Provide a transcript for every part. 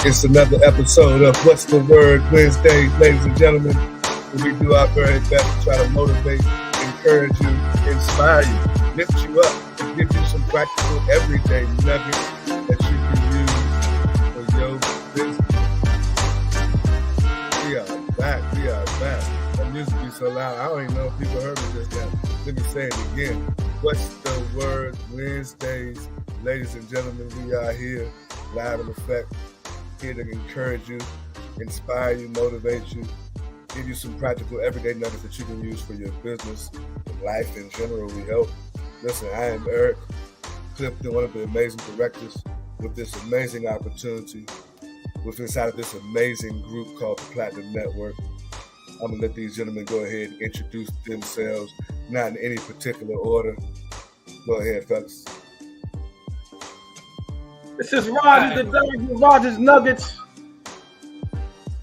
It's another episode of What's the Word Wednesday, ladies and gentlemen. Where we do our very best to try to motivate, encourage you, inspire you, lift you up, and give you some practical everyday nuggets that you can use for your business. We are back. That music be so loud, I don't even know if people heard me just now. Let me say it again. What's the Word Wednesdays, ladies and gentlemen. We are here, live in effect, here to encourage you, inspire you, motivate you, give you some practical everyday nuggets that you can use for your business and life in general. We hope. Listen, I am Eric Clifton, one of the amazing directors with this amazing opportunity, with inside of this amazing group called the Platinum Network. I'm going to let these gentlemen go ahead and introduce themselves, not in any particular order. Go ahead, fellas. This is Rogers, the W Rogers Nuggets,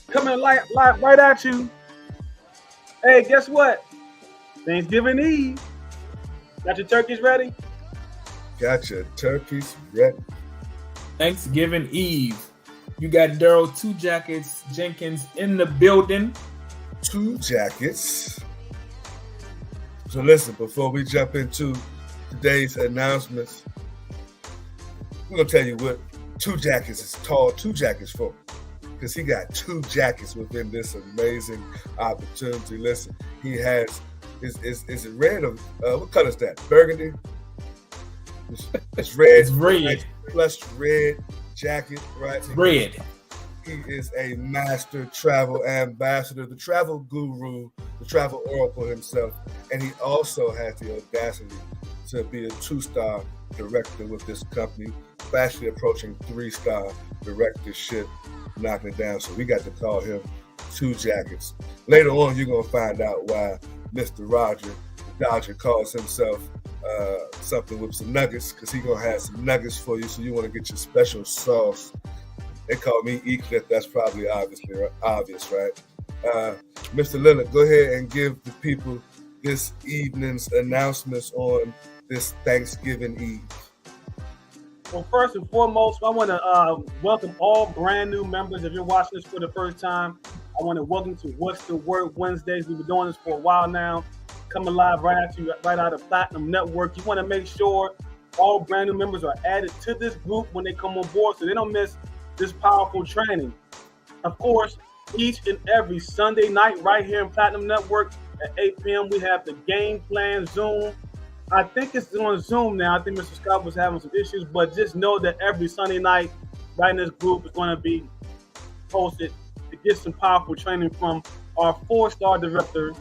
coming live right at you. Hey, guess what? Thanksgiving Eve. Got your turkeys ready? Got your turkeys ready. Thanksgiving Eve. You got Daryl Two Jackets Jenkins in the building. Two Jackets. So listen, before we jump into today's announcements, we're going to tell you what Two Jackets is called Two Jackets for, because he got two jackets within this amazing opportunity. Listen, he has, is it red or, what color is that? Burgundy? It's red. It's red. Plus red jacket, right? Red. He is a master travel ambassador, the travel guru, the travel oracle himself, and he also has the audacity to be a 2-star director with this company, fastly approaching 3-star directorship, knocking it down. So we got to call him Two Jackets. Later on, you're going to find out why Mr. Roger, the Dodger, calls himself something with some nuggets, because he's going to have some nuggets for you, so you want to get your special sauce. They call me E-Clip. That's probably obvious, right? Mr. Lillard, go ahead and give the people this evening's announcements on this Thanksgiving Eve. Well, first and foremost, I want to welcome all brand new members. If you're watching this for the first time, I want to welcome to What's the Word Wednesdays. We've been doing this for a while now, coming live right at you, right out of Platinum Network. You want to make sure all brand new members are added to this group when they come on board, so they don't miss this powerful training. Of course, each and every Sunday night right here in Platinum Network at 8 p.m. we have the Game Plan Zoom. I think it's on Zoom now. I think Mr. Scott was having some issues, but just know that every Sunday night right in this group is going to be posted to get some powerful training from our 4-star director,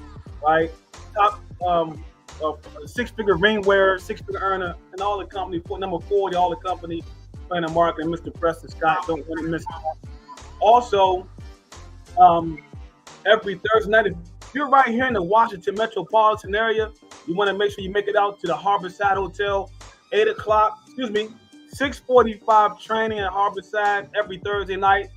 right? Top 6-figure ring wearer, 6-figure earner, and all the company, number 40, all the company, planning marketing, Mr. Preston Scott. Don't want to miss it. Also, every Thursday night, if you're right here in the Washington metropolitan area, you want to make sure you make it out to the Harborside Hotel, 6:45 training at Harborside every Thursday night.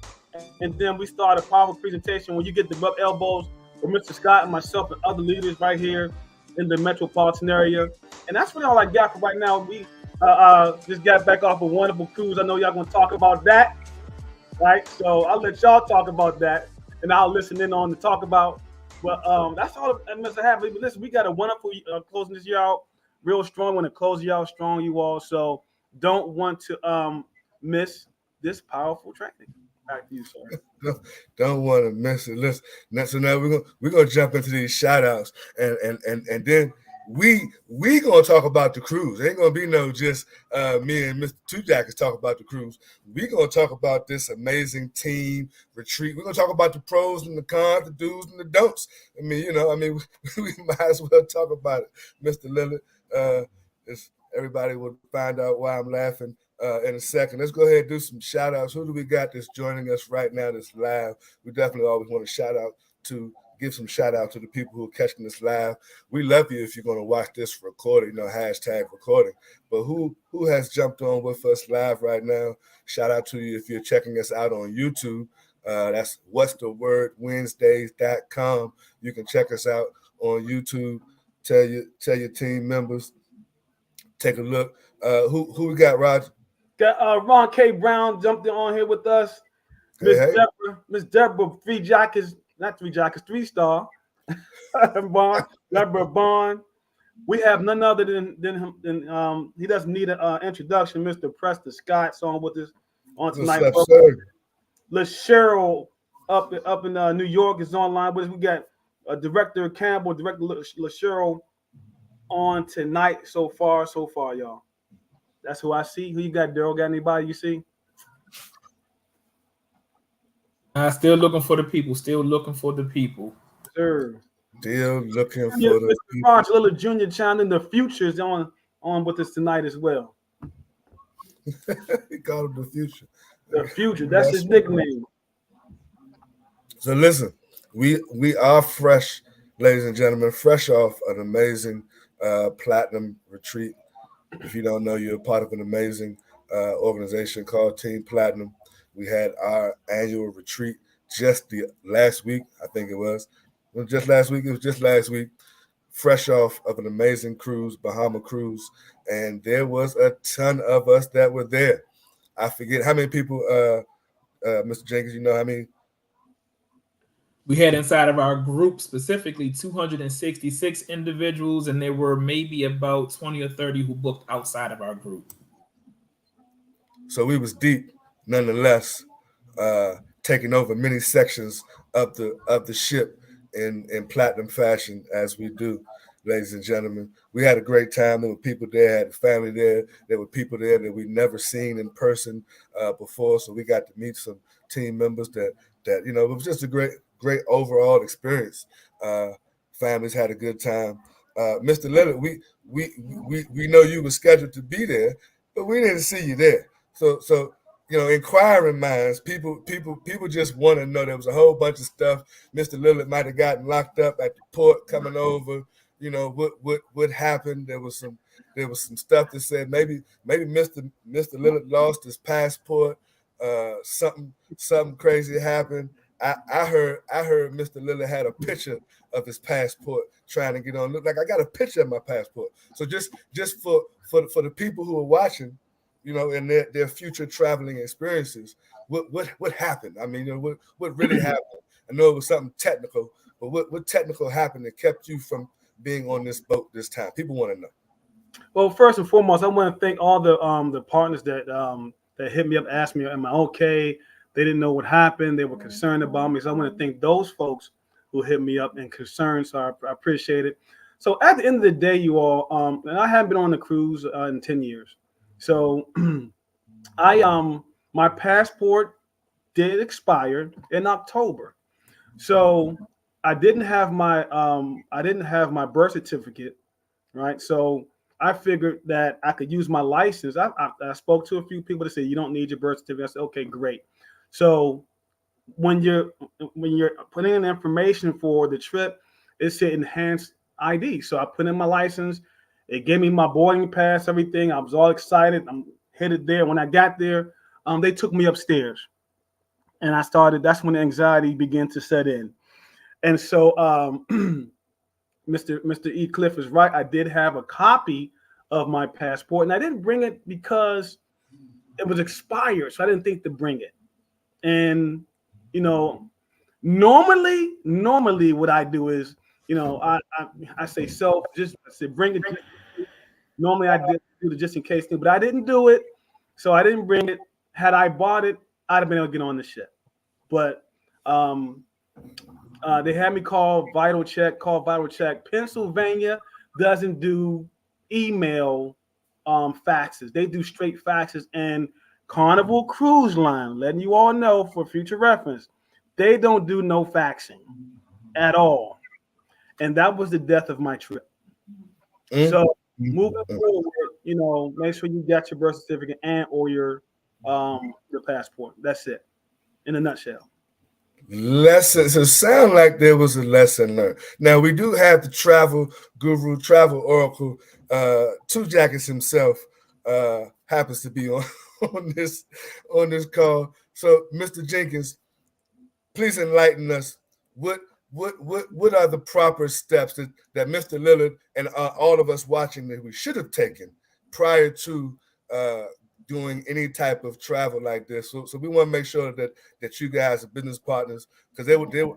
And then we start a powerful presentation when you get the rub elbows with Mr. Scott and myself and other leaders right here in the metropolitan area. And that's really all I got for right now. We just got back off a wonderful cruise. I know y'all going to talk about that, right? So I'll let y'all talk about that, and I'll listen in on to talk about. But that's all Mr. Happy. But listen, we got a wonderful closing this year out, real strong. Want to close you out strong, you all. So don't want to miss this powerful training. Back to you, sir. Don't want to miss it. Listen, so now we're gonna jump into these shout outs, and then we gonna talk about the cruise. It ain't gonna be no just me and Mr. Two Jackets talk about the cruise. We gonna talk about this amazing team retreat. We're gonna talk about the pros and the cons, the do's and the don'ts. We might as well talk about it. Mr. Lillard, everybody will find out why I'm laughing in a second. Let's go ahead and do some shout outs. Who do we got that's joining us right now that's live? We definitely always want to give some shout out to the people who are catching this live. We love you if you're going to watch this recording, hashtag recording. But who has jumped on with us live right now? Shout out to you if you're checking us out on YouTube. That's What's the Word Wednesdays.com. You can check us out on YouTube. Tell your team members. Take a look. Who we got, Roger? Got Ron K. Brown jumped on here with us. Miss Deborah, 3 jackets, not 3 jackets, 3-star. Bond, Deborah Bond. We have none other than he doesn't need an introduction. Mr. Preston Scott's on with us on tonight. LaCheryl up in New York is online with us. We got Director Campbell, Director LaCheryl on tonight. So far, y'all. That's who I see. Who you got, Daryl? Got anybody you see? Still looking for the people. Still looking for the people. Sure. Still looking for the people. Mr. Lillard Jr. chimed in. The future is on with us tonight as well. He called him the future. The future. That's his nickname. So listen, we are fresh, ladies and gentlemen, fresh off an amazing platinum retreat. If you don't know, you're a part of an amazing organization called Team Platinum. We had our annual retreat just the last week, I think it was. It was just last week, fresh off of an amazing cruise, Bahama cruise, and there was a ton of us that were there. I forget how many people, Mr. Jenkins, you know how many? We had inside of our group specifically 266 individuals, and there were maybe about 20 or 30 who booked outside of our group. So we was deep, nonetheless, taking over many sections of the ship in platinum fashion, as we do, ladies and gentlemen. We had a great time. There were people there, had family there. There were people there that we'd never seen in person before. So we got to meet some team members that it was just a great overall experience. Families had a good time. Mr. Lillard, we know you were scheduled to be there, but we didn't see you there. So inquiring minds, people just want to know. There was a whole bunch of stuff. Mr. Lillard might have gotten locked up at the port coming over. What happened? There was some stuff that said maybe Mr. Lillard lost his passport. Something crazy happened. I heard Mr. Lillard had a picture of his passport trying to get on. Look like I got a picture of my passport. So just for the people who are watching, and their future traveling experiences, what happened? I mean, what really happened? I know it was something technical, but what technical happened that kept you from being on this boat this time? People want to know. Well, first and foremost, I want to thank all the partners that hit me up, asked me, am I okay? They didn't know what happened. They were concerned about me. So I want to thank those folks who hit me up and concerned. So I appreciate it. So at the end of the day, you all, and I haven't been on the cruise in 10 years. So my passport did expire in October. So I didn't have my birth certificate, right? So I figured that I could use my license. I spoke to a few people that said you don't need your birth certificate. I said, okay, great. So when you're putting in information for the trip, it said enhanced ID. So I put in my license. It gave me my boarding pass, everything. I was all excited. I'm headed there. When I got there, they took me upstairs, and that's when the anxiety began to set in. And so Mr. E. Cliff is right. I did have a copy of my passport, and I didn't bring it because it was expired. So I didn't think to bring it. And, normally what I do is, I say bring it. Normally I did do the just in case thing, but I didn't do it. So I didn't bring it. Had I bought it, I'd have been able to get on the ship. But they had me call Vital Check. Pennsylvania doesn't do email faxes. They do straight faxes. And Carnival Cruise Line, letting you all know for future reference, they don't do no faxing at all. And that was the death of my trip. So moving forward, make sure you got your birth certificate and or your passport. That's it in a nutshell. Lessons. It sounds like there was a lesson learned. Now we do have the travel guru, travel oracle, Two Jackets himself happens to be on this call. So, Mr. Jenkins, please enlighten us. What are the proper steps that Mr. Lillard and all of us watching that we should have taken prior to doing any type of travel like this. So we want to make sure that you guys are business partners, because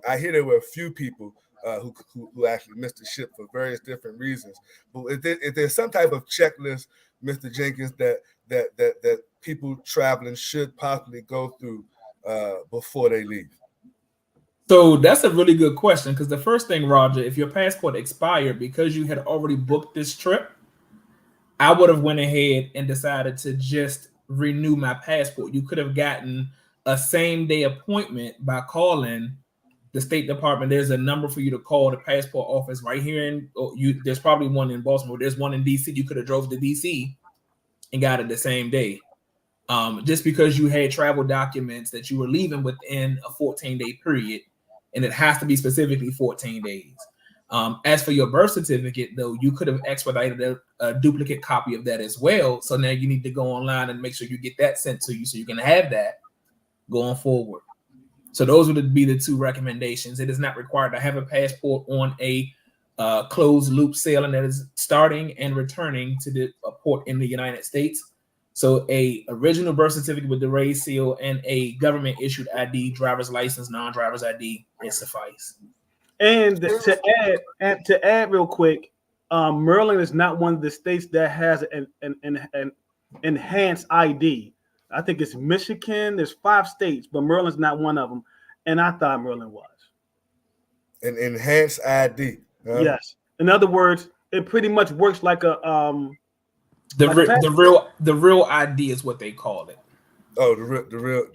I hear there were a few people who actually missed the ship for various different reasons. But if there's some type of checklist, Mr. Jenkins, that people traveling should possibly go through before they leave. So that's a really good question, because the first thing, Roger, if your passport expired because you had already booked this trip, I would have went ahead and decided to just renew my passport. You could have gotten a same-day appointment by calling the State Department. There's a number for you to call the passport office right here there's probably one in Baltimore. There's one in DC. You could have drove to DC and got it the same day. Just because you had travel documents that you were leaving within a 14-day period, and it has to be specifically 14 days. As for your birth certificate, though, you could have expedited a duplicate copy of that as well. So now you need to go online and make sure you get that sent to you so you can have that going forward. So those would be the two recommendations. It is not required to have a passport on a closed loop sailing that is starting and returning to the port in the United States. So a original birth certificate with the raised seal and a government issued ID, driver's license, non-driver's ID, it suffice. And to add real quick, Maryland is not one of the states that has an enhanced ID. I think it's Michigan. There's 5 states, but Maryland's not one of them. And I thought Maryland was. An enhanced ID. Huh? Yes. In other words, it pretty much works like a the real ID is what they call it. Oh, the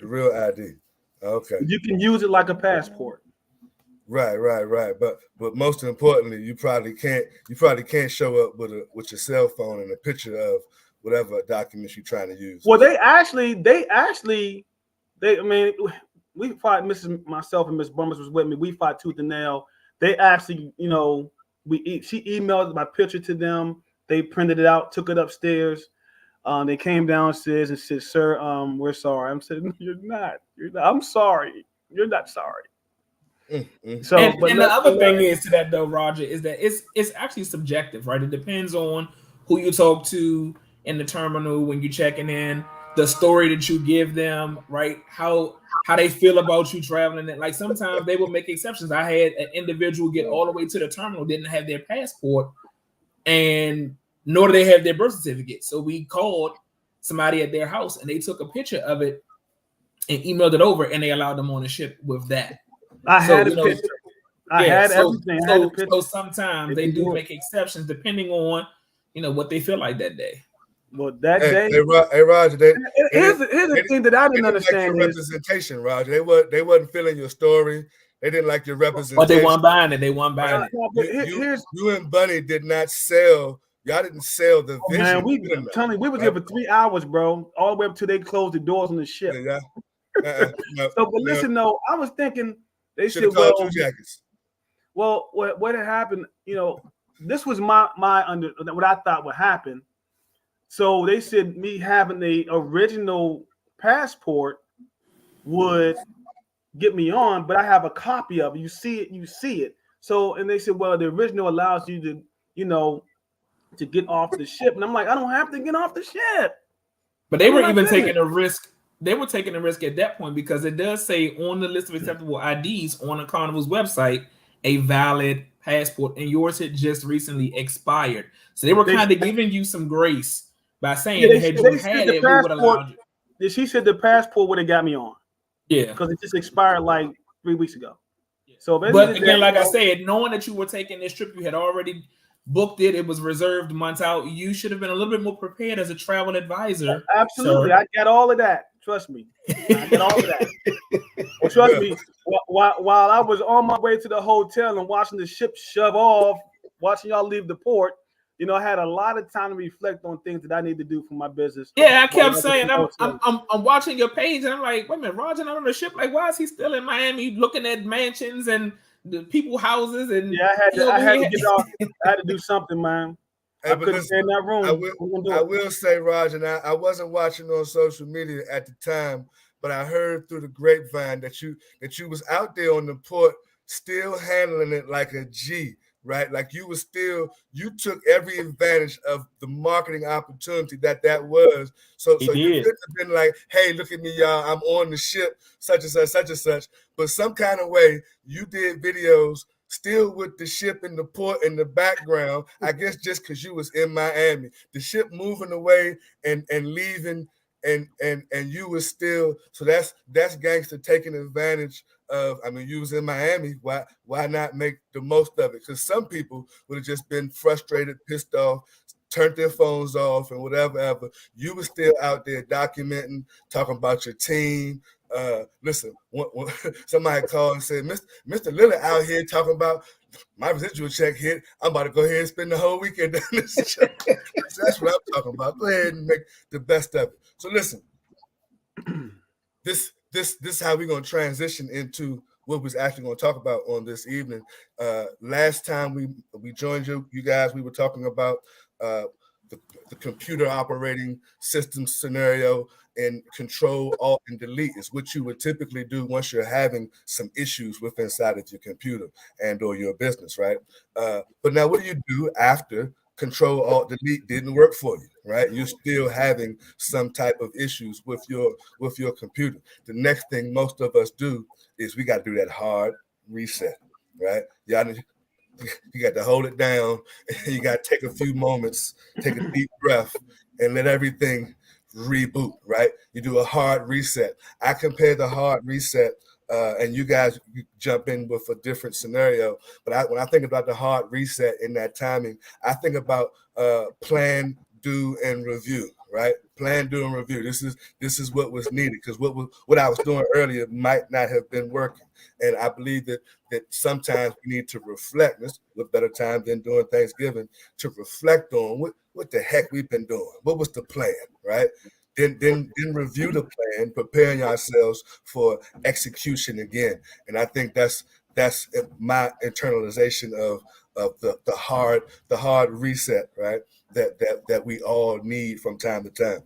real ID. Okay. You can use it like a passport. Right. But most importantly, you probably can't show up with your cell phone and a picture of whatever documents you're trying to use. Well, I mean, we fought. Myself and Miss Bummers was with me. We fought tooth and nail. They actually, she emailed my picture to them. They printed it out, took it upstairs. They came downstairs and said, "Sir, we're sorry." I'm saying, "You're not. I'm sorry. You're not sorry." So, and the other thing is to that though, Roger, is that it's actually subjective, right? It depends on who you talk to in the terminal when you're checking in, the story that you give them, right? How they feel about you traveling. Like sometimes they will make exceptions. I had an individual get all the way to the terminal, didn't have their passport, and nor do they have their birth certificate. So we called somebody at their house and they took a picture of it and emailed it over, and they allowed them on the ship with that. I had a picture. I had everything. So sometimes they do make exceptions depending on what they feel like that day. Well, that day. Hey, Roger. Here's the thing that I didn't understand. Like representation, Roger. They wasn't feeling your story. They didn't like your representation. But they weren't buying it. You and Bunny did not sell. Y'all didn't sell the vision. Man, we was here for 3 hours, bro. All the way up till they closed the doors on the ship. Yeah. Listen, though, I was thinking they said, well, what had happened? This was my what I thought would happen. So they said me having the original passport would get me on, but I have a copy of it. You see it. So, and they said, well, the original allows you to, to get off the ship. And I'm like, I don't have to get off the ship. But they were even taking a risk. They were taking a risk at that point because it does say on the list of acceptable IDs on the Carnival's website, a valid passport, and yours had just recently expired. So they were kind of giving you some grace by saying we would allow you. She said the passport would have got me on. Yeah. Because it just expired like 3 weeks ago. So, but again, like I said, knowing that you were taking this trip, you had already booked it. It was reserved months out. You should have been a little bit more prepared as a travel advisor. Absolutely. Sir. I got all of that. Trust me. I got all of that. Well, trust me. While I was on my way to the hotel and watching the ship shove off, watching y'all leave the port, I had a lot of time to reflect on things that I need to do for my business. Yeah, I kept saying, I'm watching your page, and I'm like, wait a minute, Roger, not on the ship. Like, why is he still in Miami looking at mansions and the people's houses? And yeah, I had to get off. I had to do something, man. I couldn't stay in that room. I will say, Roger, I wasn't watching on social media at the time, but I heard through the grapevine that you was out there on the port still handling it like a G. right? Like you took every advantage of the marketing opportunity that was. So you could have been like, hey, look at me, y'all, I'm on the ship, such and such. But some kind of way you did videos still with the ship in the port in the background, I guess just because you was in Miami, the ship moving away and leaving, and you was still, so that's gangster taking advantage of. I mean, you was in Miami, why not make the most of it? Because some people would have just been frustrated, pissed off, turned their phones off and whatever. You were still out there documenting, talking about your team. Listen, somebody called and said, Mr. Lillard out here talking about my residual check hit. I'm about to go ahead and spend the whole weekend on this show. So that's what I'm talking about. Go ahead and make the best of it. So listen, this is how we're going to transition into what we're actually going to talk about on this evening. Last time we joined you guys, we were talking about the computer operating system scenario, and Control, Alt, and Delete is what you would typically do once you're having some issues with inside of your computer and or your business, right? But now what do you do after Control, Alt, Delete didn't work for you, right? You're still having some type of issues with your computer. The next thing most of us do is we got to do that hard reset, right? You got to hold it down. You got to take a few moments, take a deep breath, and let everything reboot, right? You do a hard reset. I compare the hard reset, and you guys jump in with a different scenario. But when I think about the hard reset in that timing, I think about plan, do, and review, right? Plan, do, and review. This is what was needed, because what I was doing earlier might not have been working. And I believe that sometimes we need to reflect. What better time than during Thanksgiving to reflect on what the heck we've been doing? What was the plan, right? Then review the plan, preparing ourselves for execution again. And I think that's my internalization of the hard reset, right? That we all need from time to time.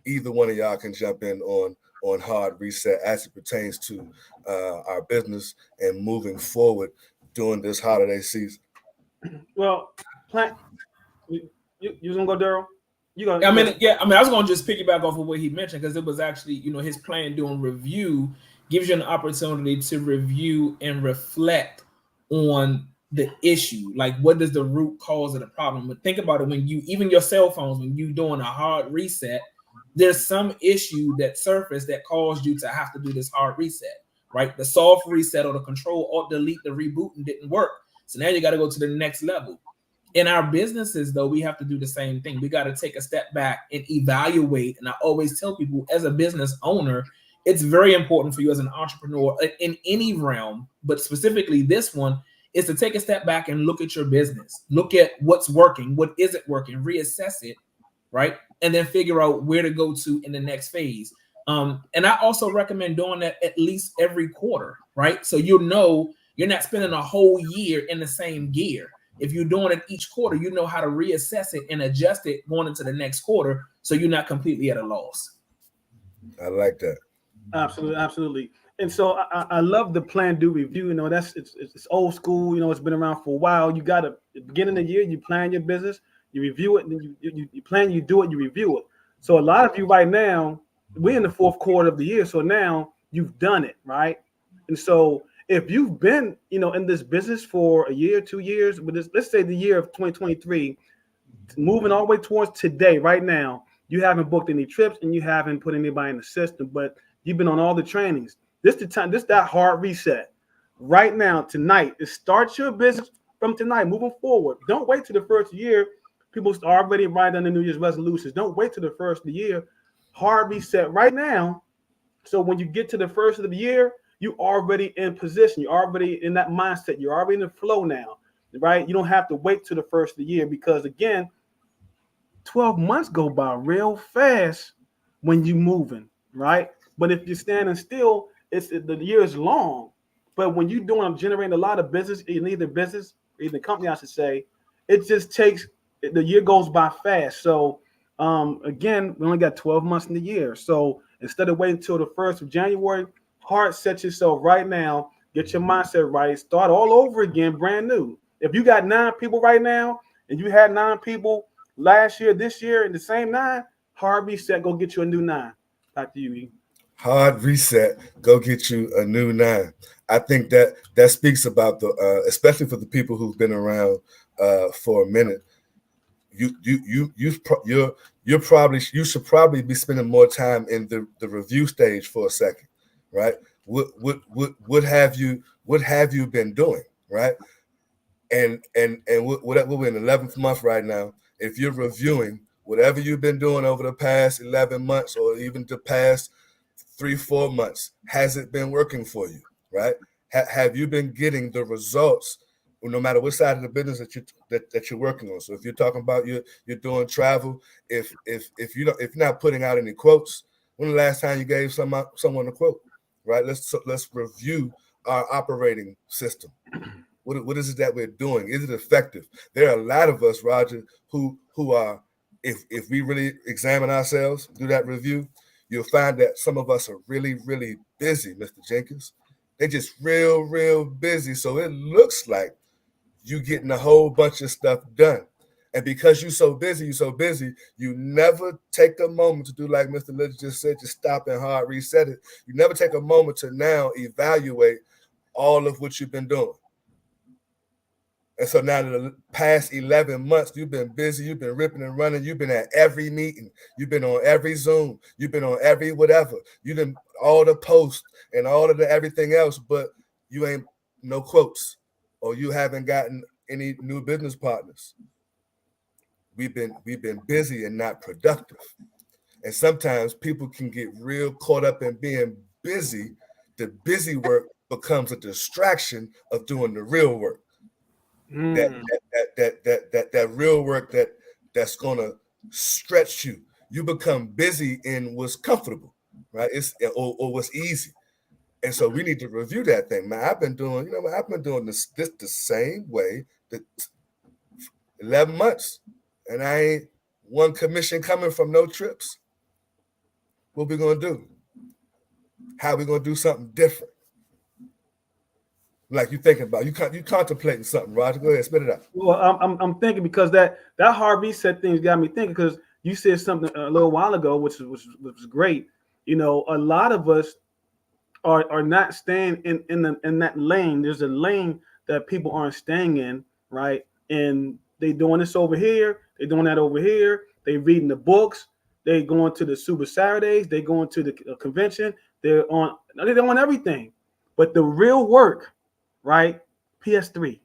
Either one of y'all can jump in on hard reset as it pertains to our business and moving forward during this holiday season. Well, you gonna go, Daryl? I was gonna just piggyback off of what he mentioned, because it was actually, his plan doing review gives you an opportunity to review and reflect on the issue. Like, what is the root cause of the problem? But think about it, when even your cell phones, when you doing a hard reset, there's some issue that surfaced that caused you to have to do this hard reset, right? The soft reset or the Control Alt Delete, the rebooting didn't work. So now you got to go to the next level. In our businesses, though, we have to do the same thing. We got to take a step back and evaluate. And I always tell people, as a business owner, it's very important for you as an entrepreneur in any realm, but specifically this one, is to take a step back and look at your business. Look at what's working, what isn't working, reassess it, right? And then figure out where to go to in the next phase. And I also recommend doing that at least every quarter, right? So you'll know you're not spending a whole year in the same gear. If you're doing it each quarter, you know how to reassess it and adjust it going into the next quarter, so you're not completely at a loss. I like that. Absolutely. And so I love the plan, do, review. It's old school. It's been around for a while. You got to, at the beginning of the year, you plan your business, you review it, and then you plan, you do it, you review it. So a lot of you right now, we're in the fourth quarter of the year. So now you've done it, right? And so if you've been, in this business for a year, 2 years, with this, let's say the year of 2023, moving all the way towards today, right now, you haven't booked any trips and you haven't put anybody in the system, but you've been on all the trainings. This that hard reset. Right now, tonight, it starts your business from tonight, moving forward. Don't wait till the first year. People are already writing down the New Year's resolutions. Don't wait till the first of the year. Hard reset right now. So when you get to the first of the year, you're already in position. You're already in that mindset. You're already in the flow now, right? You don't have to wait till the first of the year, because, again, 12 months go by real fast when you're moving, right? But if you're standing still, the year is long. But when you're generating a lot of business, either company, I should say, it just takes, the year goes by fast. So again, we only got 12 months in the year. So instead of waiting until the 1st of January, hard set yourself right now, get your mindset right, start all over again, brand new. If you got 9 people right now, and you had 9 people last year, this year, and the same 9, hard reset, go get you a new 9. Back to you, E. Hard reset, go get you a new 9. I think that speaks about the, especially for the people who've been around for a minute. You should probably be spending more time in the review stage for a second, right? What have you been doing, right? And we're in the 11th month right now. If you're reviewing whatever you've been doing over the past 11 months or even the past 3-4 months, has it been working for you, right? Have you been getting the results, no matter what side of the business that you're working on? So if you're talking about you're doing travel, if you're not putting out any quotes, when the last time you gave someone a quote, right? Let's review our operating system. What is it that we're doing? Is it effective? There are a lot of us, Roger, who are, if we really examine ourselves, do that review, you'll find that some of us are really, really busy, Mr. Jenkins. They're just real busy. So it looks like you getting a whole bunch of stuff done. And because you're so busy, you never take a moment to do like Mr. Little just said, just stop and hard reset it. You never take a moment to now evaluate all of what you've been doing. And so now the past 11 months, you've been busy, you've been ripping and running, you've been at every meeting, you've been on every Zoom, you've been on every whatever, you've been all the posts and all of the everything else, but you ain't no quotes or you haven't gotten any new business partners. We've been busy and not productive. And sometimes people can get real caught up in being busy. The busy work becomes a distraction of doing the real work. That real work that's gonna stretch you. You become busy in what's comfortable, right? Or what's easy. And so we need to review that thing. Man, I've been doing this the same way that 11 months, and I ain't one commission coming from no trips. What we gonna do? How we gonna do something different? Like you thinking about, you contemplating something, Roger. Go ahead, spit it out. Well, I'm thinking because that hard reset thing's got me thinking, because you said something a little while ago, which was great. You know, a lot of us are not staying in that lane. There's a lane that people aren't staying in, right? And they doing this over here, they doing that over here. They reading the books, they going to the Super Saturdays, they going to the convention. They're on everything, but the real work, right? PS3.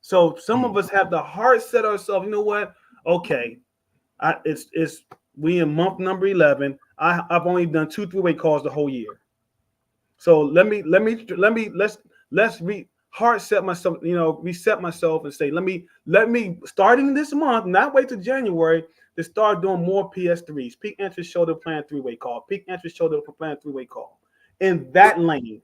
So some of us have the heart set ourselves. You know what? Okay, it's we in month number 11. I've only done 2 3-way calls the whole year. So let's heart set myself. You know, reset myself and say let me starting this month, not wait till January, to start doing more PS3s. Peak interest shoulder plan 3-way call. Peak interest shoulder plan 3-way call in that lane.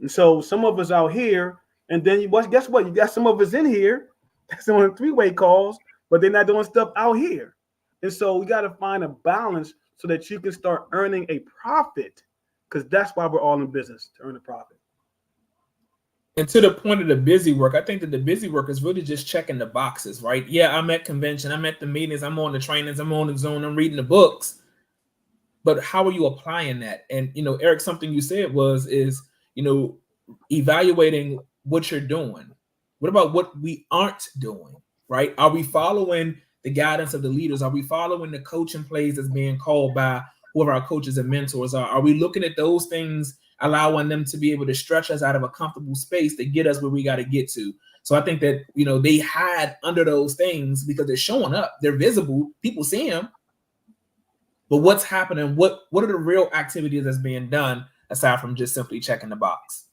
And so some of us out here, and then guess what? You got some of us in here that's doing 3-way calls, but they're not doing stuff out here. And so we got to find a balance so that you can start earning a profit, because that's why we're all in business, to earn a profit. And to the point of the busy work, I think that the busy work is really just checking the boxes, right? Yeah, I'm at convention, I'm at the meetings, I'm on the trainings, I'm on the Zoom, I'm reading the books. But how are you applying that? And, you know, Eric, something you said is, you know, evaluating what you're doing. What about what we aren't doing, right? Are we following the guidance of the leaders? Are we following the coaching plays that's being called by whoever our coaches and mentors are? Are we looking at those things, allowing them to be able to stretch us out of a comfortable space to get us where we got to get to? So I think that, you know, they hide under those things because they're showing up, they're visible, people see them. But what's happening? What are the real activities that's being done aside from just simply checking the box?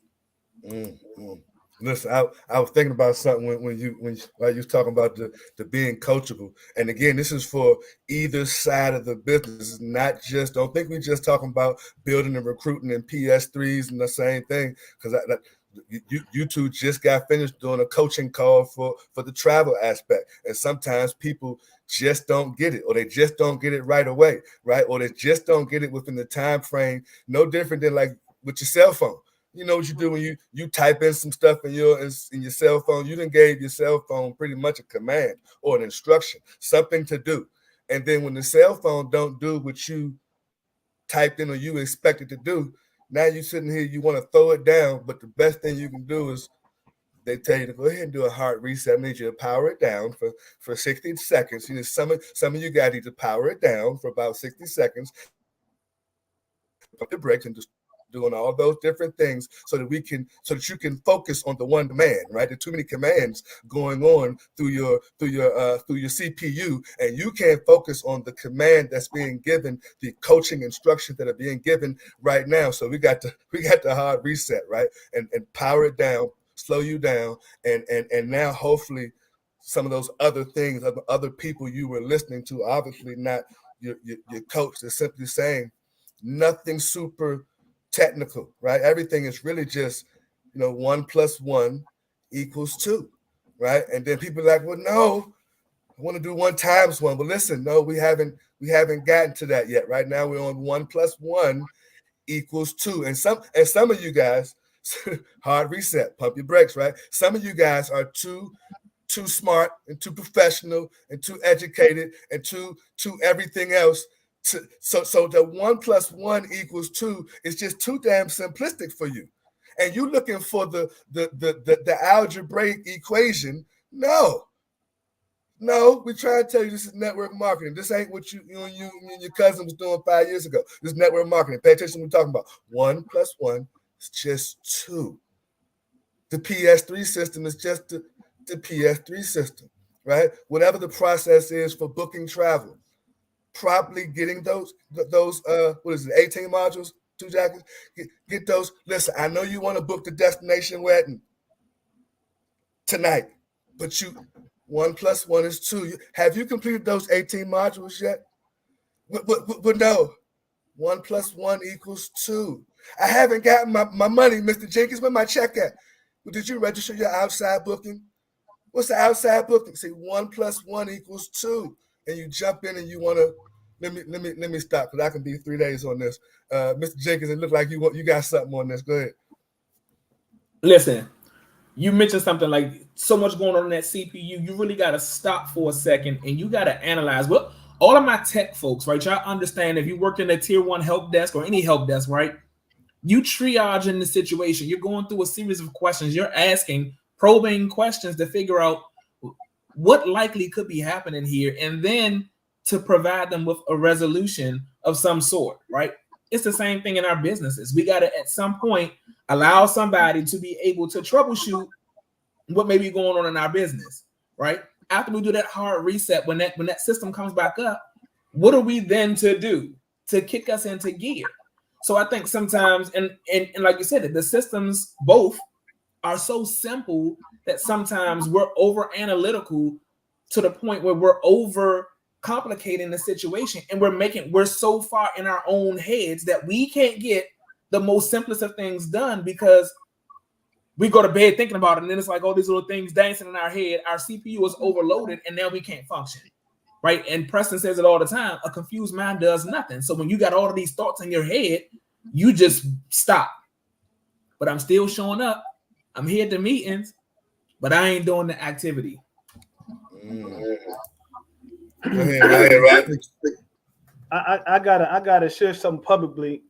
Mm-hmm. Listen, I was thinking about something when you was talking about the being coachable. And again, this is for either side of the business. Not just, don't think we just talking about building and recruiting and PS3s and the same thing. Because you two just got finished doing a coaching call for the travel aspect. And sometimes people just don't get it, or they just don't get it right away, right? Or they just don't get it within the time frame. No different than like with your cell phone. you know what you do when you type in some stuff in your cell phone. You done gave your cell phone pretty much a command or an instruction, something to do. And then when the cell phone don't do what you typed in or you expect it to do, now you're sitting here, you want to throw it down. But the best thing you can do is they tell you to go ahead and do a hard reset. I need you to power it down for 60 seconds. You know, some of you guys need to power it down for about 60 seconds. Put the brakes and just doing all those different things so that you can focus on the one command, right? There are too many commands going on through your CPU, and you can't focus on the command that's being given, the coaching instructions that are being given right now. So we got the hard reset, right? And power it down, slow you down, and now hopefully some of those other things, other people you were listening to, obviously not your coach, they're simply saying nothing super technical, right? Everything is really just, 1 + 1 = 2, right? And then people are like, well, no, I want to do 1 × 1. But listen, no, we haven't gotten to that yet. Right now we're on 1 + 1 = 2. And some of you guys, hard reset, pump your brakes, right? Some of you guys are too smart and too professional and too educated and too everything else. So the 1 + 1 = 2 is just too damn simplistic for you, and you looking for the algebraic equation. No, we try to tell you this is network marketing. This ain't what you and your cousin was doing 5 years ago. This is network marketing. Pay attention to what we're talking about. 1 + 1 is just 2. The PS3 system is just the PS3 system, right? Whatever the process is for booking travel. Properly getting those 18 modules, 2 jackets, get those. Listen, I know you want to book the destination wedding tonight, but 1 + 1 is 2. Have you completed those 18 modules yet? But no, 1 + 1 = 2. I haven't gotten my money, Mr. Jenkins. Where my check at? Well, did you register your outside booking? What's the outside booking? Say 1 + 1 = 2, and you jump in and you want to. Let me stop, because I can be 3 days on this. Mr. Jenkins, it looked like you got something on this. Go ahead. Listen, you mentioned something like so much going on in that CPU. You really got to stop for a second and you got to analyze. Well, all of my tech folks, right? Y'all understand if you work in a tier 1 help desk or any help desk, right? You triage in the situation. You're going through a series of questions. You're asking probing questions to figure out what likely could be happening here, and then to provide them with a resolution of some sort, right? It's the same thing in our businesses. We got to, at some point, allow somebody to be able to troubleshoot what may be going on in our business, right? After we do that hard reset, when that system comes back up, what are we then to do to kick us into gear? So I think sometimes, and like you said, the systems both are so simple that sometimes we're over analytical to the point where we're over complicating the situation, and we're so far in our own heads that we can't get the most simplest of things done because we go to bed thinking about it, and then it's like all these little things dancing in our head. Our CPU is overloaded, and now we can't function, right? And Preston says it all the time: a confused mind does nothing. So when you got all of these thoughts in your head, you just stop. But I'm still showing up. I'm here at the meetings, but I ain't doing the activity. I gotta share something publicly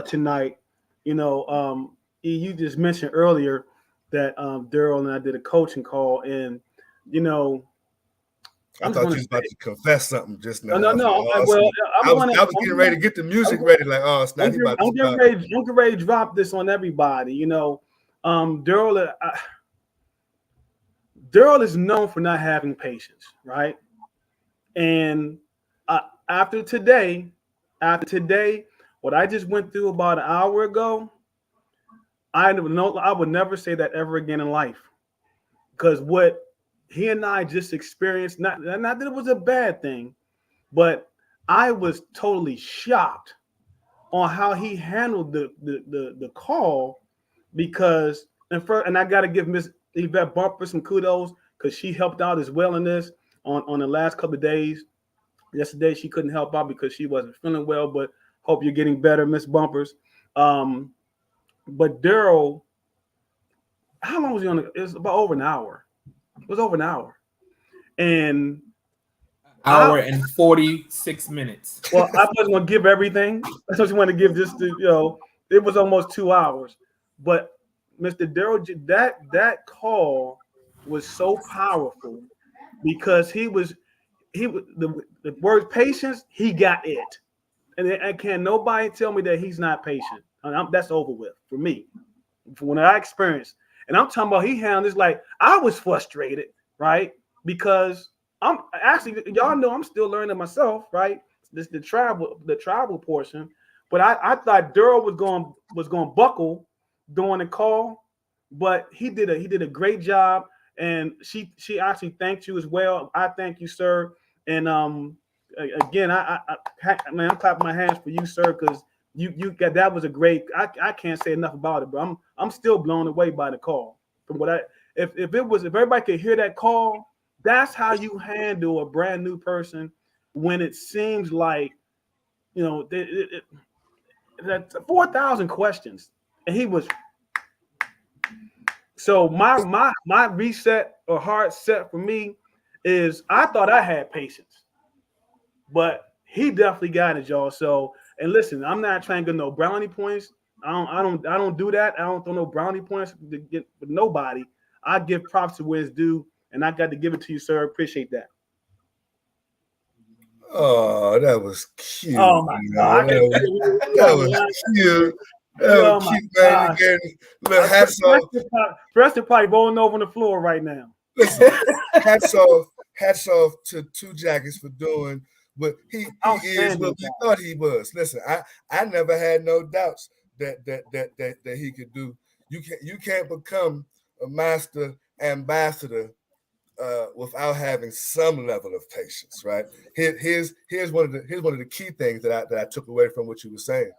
tonight. You just mentioned earlier that Daryl and I did a coaching call, and I thought you was about to confess something just now. No. I was getting ready to get the music ready. Like, oh, it's not. I'm getting ready to drop this on everybody. Daryl is known for not having patience, right? And after today, what I just went through about an hour ago, I would never say that ever again in life, because what he and I just experienced, not that it was a bad thing, but I was totally shocked on how he handled the call, because and I got to give Miss Yvette Bumper some kudos, because she helped out as well in this on the last couple of days. Yesterday she couldn't help out because she wasn't feeling well, but hope you're getting better, Miss Bumpers. But Daryl, how long was he on? It was about over an hour. It was over an hour, and Hour and 46 minutes. Well, I wasn't gonna give everything. I just want to give this to It was almost 2 hours, but Mr. Daryl, that call was so powerful because he was the word patience. He got it, and can nobody tell me that he's not patient. That's over with for me. From when I experienced, and I'm talking about he handled this like I was frustrated, right? Because I'm actually, y'all know I'm still learning myself, right? This the travel portion. But I thought Daryl was going to buckle during the call, but he did a great job, and she actually thanked you as well. I thank you, sir. And again, I'm clapping my hands for you, sir, because you got that was a great. I can't say enough about it, but I'm still blown away by the call. From what if everybody could hear that call. That's how you handle a brand new person when it seems like, that's 4,000 questions, and he was. So my reset or hard set for me is I thought I had patience, but he definitely got it, y'all. So, and listen, I'm not trying to get no brownie points. I don't do that. I don't throw no brownie points to get with nobody. I give props to where it's due. And I got to give it to you, sir. Appreciate that. Oh, that was cute. Oh my God. That was cute. That was cute, man. Again, look, hats off. Preston probably rolling over on the floor right now. Listen, hats off to Two Jackets for doing what he is what we thought he was. Listen, I never had no doubts that he could do. You can't become a master ambassador without having some level of patience, right? Here's one of the key things that I took away from what you were saying.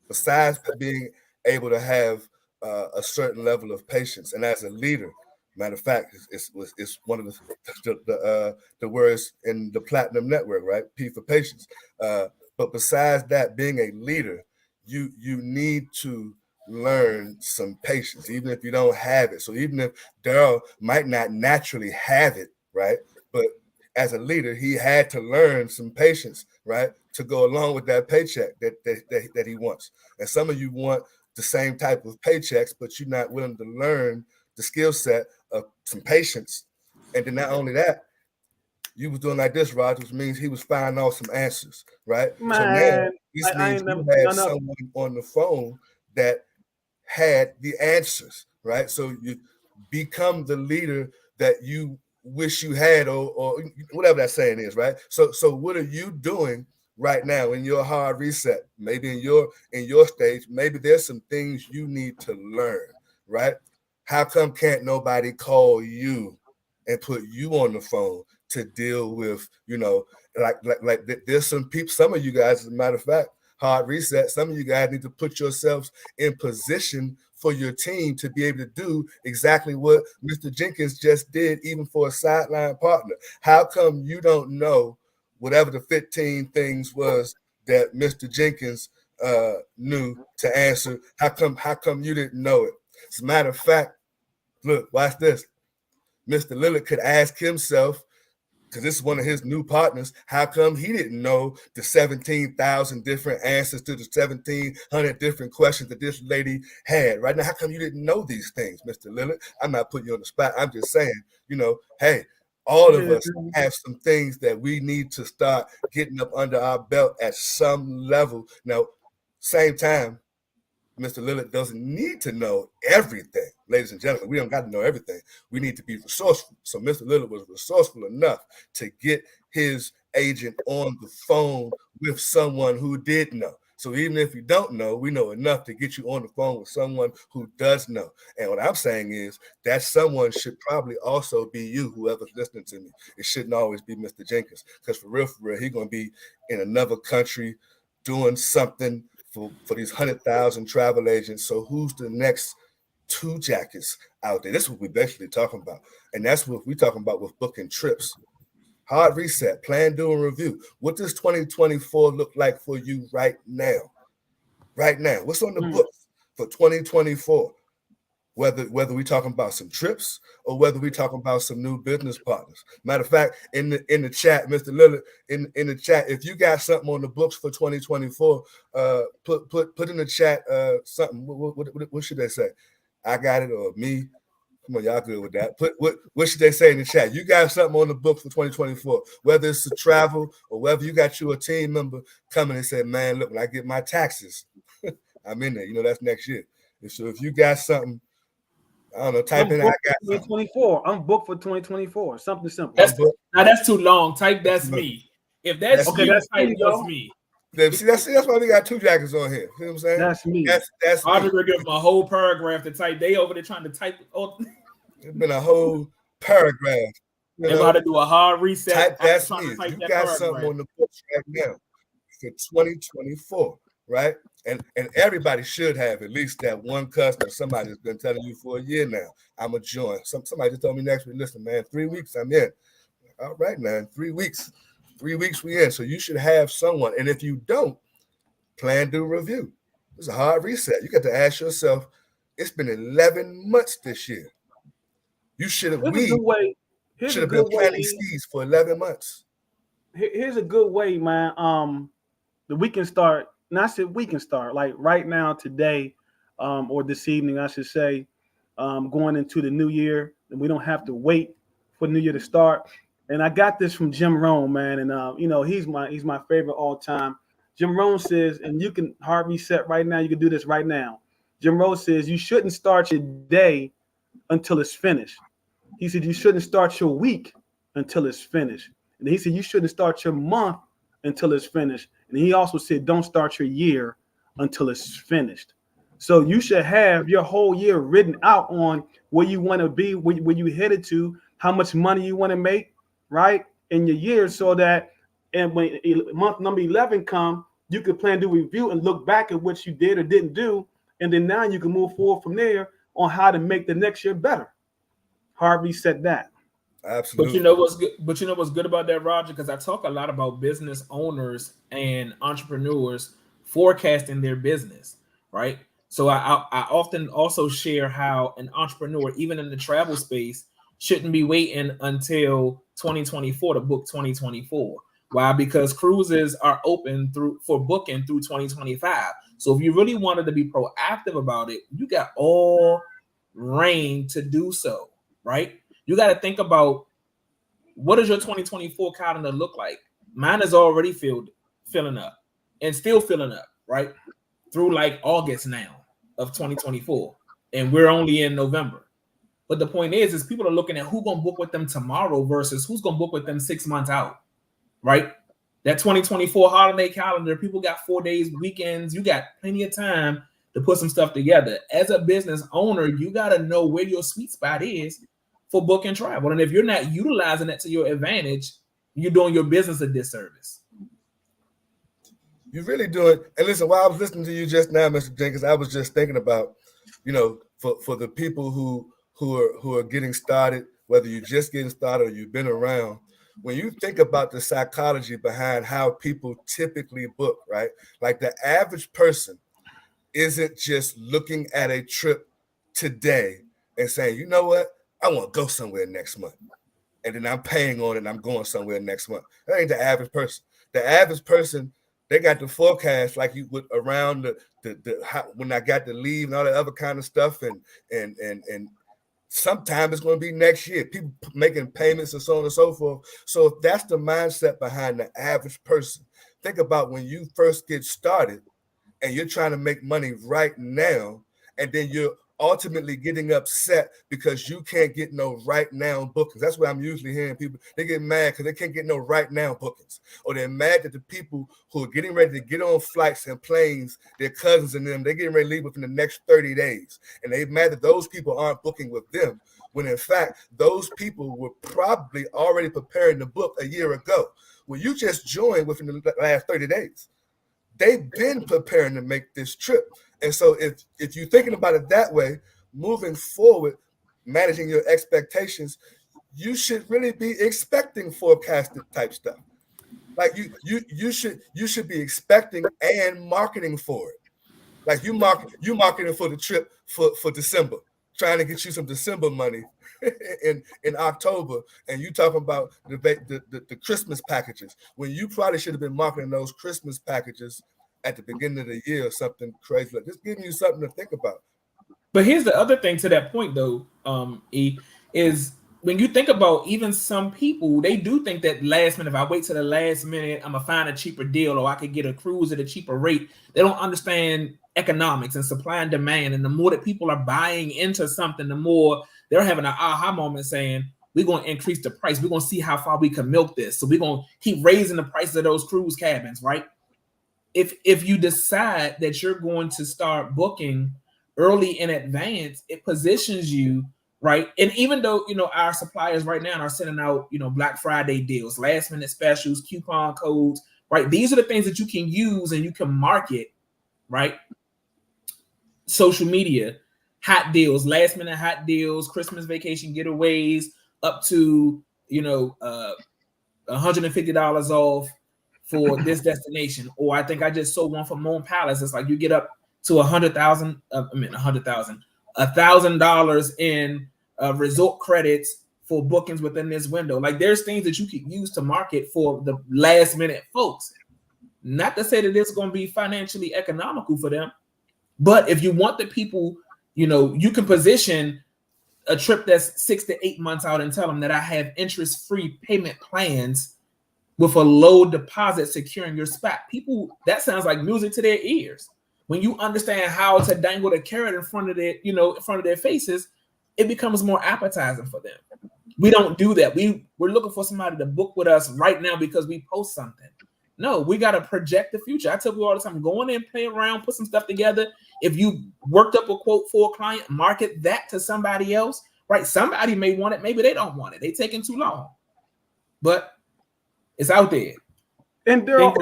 Besides being able to have a certain level of patience, and as a leader, matter of fact, it's one of the words in the Platinum Network, right? P for patience. But besides that, being a leader, you need to learn some patience, even if you don't have it. So even if Daryl might not naturally have it, right? But as a leader, he had to learn some patience, right, to go along with that paycheck that he wants. And some of you want the same type of paychecks, but you're not willing to learn the skill set of some patience. And then not only that, you was doing like this, Roger, which means he was finding out some answers, right? Man, so now this means you had someone on the phone that had the answers, right? So you become the leader that you wish you had, or whatever that saying is, right? So what are you doing right now in your hard reset? Maybe in your stage, maybe there's some things you need to learn, right? How come can't nobody call you and put you on the phone to deal with, like there's some people, some of you guys, as a matter of fact, hard reset, some of you guys need to put yourselves in position for your team to be able to do exactly what Mr. Jenkins just did, even for a sideline partner. How come you don't know whatever the 15 things was that Mr. Jenkins knew to answer? How come you didn't know it? As a matter of fact, look, watch this. Mr. Lillard could ask himself, because this is one of his new partners, how come he didn't know the 17,000 different answers to the 1,700 different questions that this lady had? Right now, how come you didn't know these things, Mr. Lillard? I'm not putting you on the spot. I'm just saying, hey, all of us have some things that we need to start getting up under our belt at some level. Now, same time, Mr. Lillard doesn't need to know everything. Ladies and gentlemen, we don't got to know everything. We need to be resourceful. So Mr. Lillard was resourceful enough to get his agent on the phone with someone who did know. So even if you don't know, we know enough to get you on the phone with someone who does know. And what I'm saying is that someone should probably also be you, whoever's listening to me. It shouldn't always be Mr. Jenkins, because for real, he's going to be in another country doing something for these 100,000 travel agents. So who's the next Two Jackets out there? This is what we're basically talking about. And that's what we're talking about with booking trips. Hard reset, plan, do, and review. What does 2024 look like for you right now? right now? What's on the Mm. books for 2024? Whether we talking about some trips or whether we talking about some new business partners. Matter of fact, in the chat, Mr. Lillard, in the chat, if you got something on the books for 2024, put in the chat something. What should they say? I got it, or me. Come on, y'all good with that. Put what should they say in the chat? You got something on the books for 2024, whether it's to travel or whether you got you a team member coming and say, man, look, when I get my taxes, I'm in there. You know, that's next year. So if you got something, I don't know, type I'm in I booked got for 2024. I'm booked for 2024. Something simple. Now that's too long. Type that's me. If that's okay, you, that's type me, that's though. me. See, that's why we got two jackets on here. You know what I'm saying? That's me. That's I'll me. just give them a whole paragraph to type. They over there trying to type. Oh, It's been a whole paragraph. They're about to do a hard reset. Type that's trying me. to type You that got paragraph. something on the books right now for 2024, right? And everybody should have at least that one customer. Somebody's been telling you for a year now. I'm a join. Somebody just told me next week, listen, man, 3 weeks I'm in. All right, man, 3 weeks. 3 weeks we in. So you should have someone. And if you don't, plan, do, review. It's a hard reset. You got to ask yourself, it's been 11 months this year. You should have, we should have been planting seeds for 11 months. Here's a good way, man. That we can start, and I said we can start like right now, today, or this evening, I should say, going into the new year, and we don't have to wait for the new year to start. And I got this from Jim Rohn, man, and you know, he's my favorite all time. Jim Rohn says, and you can hard reset right now. You can do this right now. Jim Rohn says you shouldn't start your day until it's finished. He said you shouldn't start your week until it's finished. And he said you shouldn't start your month until it's finished. And he also said don't start your year until it's finished. So you should have your whole year written out on where you want to be, where you headed to, how much money you want to make, right, in your year, so that and when month number 11 come, you can plan to review and look back at what you did or didn't do, and then now you can move forward from there on how to make the next year better. Harvey said that. Absolutely. But you know what's good? But you know what's good about that, Roger? Because I talk a lot about business owners and entrepreneurs forecasting their business, right? So I often also share how an entrepreneur, even in the travel space, shouldn't be waiting until 2024 to book 2024. Why? Because cruises are open for booking through 2025. So if you really wanted to be proactive about it, you got all reign to do so, right? You got to think about, what does your 2024 calendar look like? Mine is already filling up and still filling up, right? Through like August now of 2024. And we're only in November. But the point is people are looking at who's going to book with them tomorrow versus who's going to book with them 6 months out, right? That 2024 holiday calendar, people got 4 days, weekends. You got plenty of time to put some stuff together. As a business owner, you got to know where your sweet spot is for booking travel. And if you're not utilizing it to your advantage, you're doing your business a disservice. You really do it. And listen, while I was listening to you just now, Mr. Jenkins, I was just thinking about, you know, for the people who are getting started, whether you're just getting started or you've been around, when you think about the psychology behind how people typically book, right? Like the average person isn't just looking at a trip today and saying, you know what, I want to go somewhere next month. And then I'm paying on it and I'm going somewhere next month. That ain't the average person. The average person, they got the forecast like you would around when I got to leave and all that other kind of stuff. And sometime it's going to be next year. People making payments and so on and so forth. So if that's the mindset behind the average person, think about when you first get started and you're trying to make money right now, and then you're ultimately getting upset because you can't get no right now bookings. That's what I'm usually hearing people. They get mad because they can't get no right now bookings. Or they're mad that the people who are getting ready to get on flights and planes, their cousins and them, they're getting ready to leave within the next 30 days. And they're mad that those people aren't booking with them, when in fact, those people were probably already preparing to book a year ago. Well, you just joined within the last 30 days. They've been preparing to make this trip. And so if you're thinking about it that way, moving forward, managing your expectations, you should really be expecting forecasted type stuff. Like you should be expecting and marketing for it. Like you marketing for the trip for December, trying to get you some December money in October, and you talking about the Christmas packages when you probably should have been marketing those Christmas packages at the beginning of the year or something crazy. Like just giving you something to think about. But here's the other thing to that point, though, is when you think about even some people, they do think that last minute, if I wait till the last minute, I'm gonna find a cheaper deal or I could get a cruise at a cheaper rate. They don't understand economics and supply and demand. And the more that people are buying into something, the more they're having an aha moment saying, we're going to increase the price. We're going to see how far we can milk this. So we're going to keep raising the prices of those cruise cabins, right? If you decide that you're going to start booking early in advance, it positions you, right? And even though, our suppliers right now are sending out, Black Friday deals, last minute specials, coupon codes, right? These are the things that you can use and you can market, right? Social media, hot deals, last minute hot deals, Christmas vacation getaways, up to, $150 off for this destination. Or I think I just sold one for Moon Palace. It's like you get up to $1,000 in resort credits for bookings within this window. Like there's things that you can use to market for the last minute folks. Not to say that it's going to be financially economical for them, but if you want the people, you can position a trip that's 6 to 8 months out and tell them that I have interest-free payment plans with a low deposit securing your spot. People, that sounds like music to their ears. When you understand how to dangle the carrot in front of their faces, it becomes more appetizing for them. We don't do that. We're looking for somebody to book with us right now because we post something. No, we got to project the future. I tell people all the time, go in there and play around, put some stuff together. If you worked up a quote for a client, market that to somebody else, right? Somebody may want it. Maybe they don't want it. They're taking too long. But it's out there. And Daryl,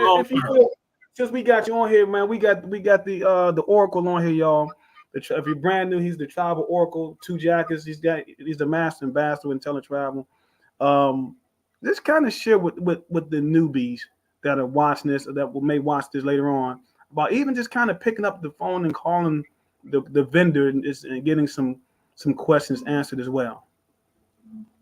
since we got you on here, man, we got the Oracle on here, y'all. If you're brand new, he's the Travel Oracle. Two Jackets. He's the master ambassador in teletravel. This kind of share with the newbies that are watching this, or that may watch this later on, about even just kind of picking up the phone and calling the vendor and getting some questions answered as well.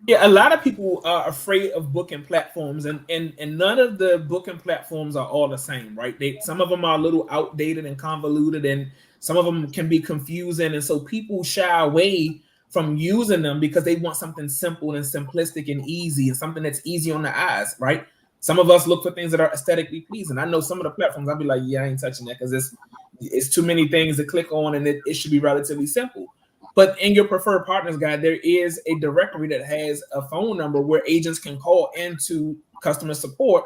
Yeah, a lot of people are afraid of booking platforms, and none of the booking platforms are all the same, right? Some of them are a little outdated and convoluted, and some of them can be confusing, and so people shy away from using them because they want something simple and simplistic and easy, and something that's easy on the eyes, right? Some of us look for things that are aesthetically pleasing. I know some of the platforms, I'll be like, yeah, I ain't touching that because it's too many things to click on, and it should be relatively simple. But in your preferred partners guide, there is a directory that has a phone number where agents can call into customer support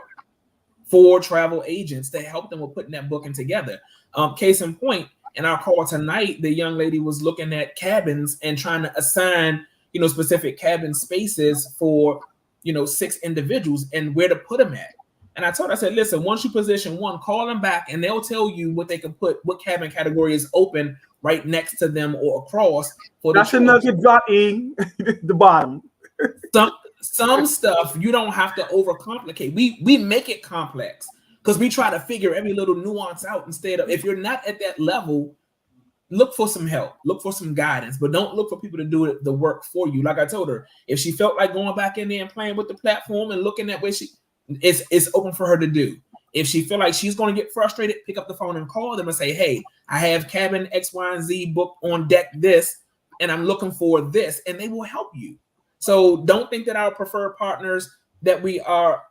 for travel agents to help them with putting that booking together. Case in point, in our call tonight, the young lady was looking at cabins and trying to assign, specific cabin spaces for 6 individuals and where to put them at. And I said, listen, once you position one, call them back and they'll tell you what they can put, what cabin category is open right next to them or across. That's another drop in the bottom. Some stuff you don't have to overcomplicate. We make it complex because we try to figure every little nuance out instead of, if you're not at that level, look for some help, look for some guidance, but don't look for people to do the work for you. Like I told her, if she felt like going back in there and playing with the platform and looking at where it's open for her to do. If she feel like she's going to get frustrated, pick up the phone and call them and say, hey, I have cabin X, Y, and Z booked on deck this, and I'm looking for this, and they will help you. So don't think that our preferred partners that we are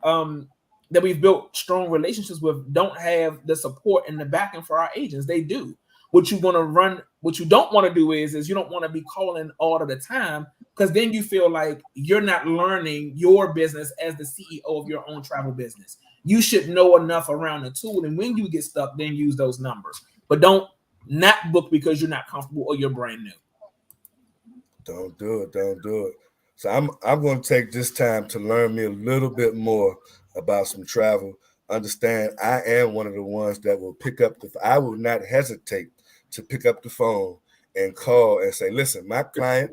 that we've built strong relationships with don't have the support and the backing for our agents. They do. What you don't want to do is you don't want to be calling all of the time, because then you feel like you're not learning your business as the CEO of your own travel business. You should know enough around the tool, and when you get stuck, then use those numbers. But don't not book because you're not comfortable or you're brand new. Don't do it. So I'm going to take this time to learn me a little bit more about some travel. Understand, I am one of the ones that will pick up I will not hesitate to pick up the phone and call and say, listen, my client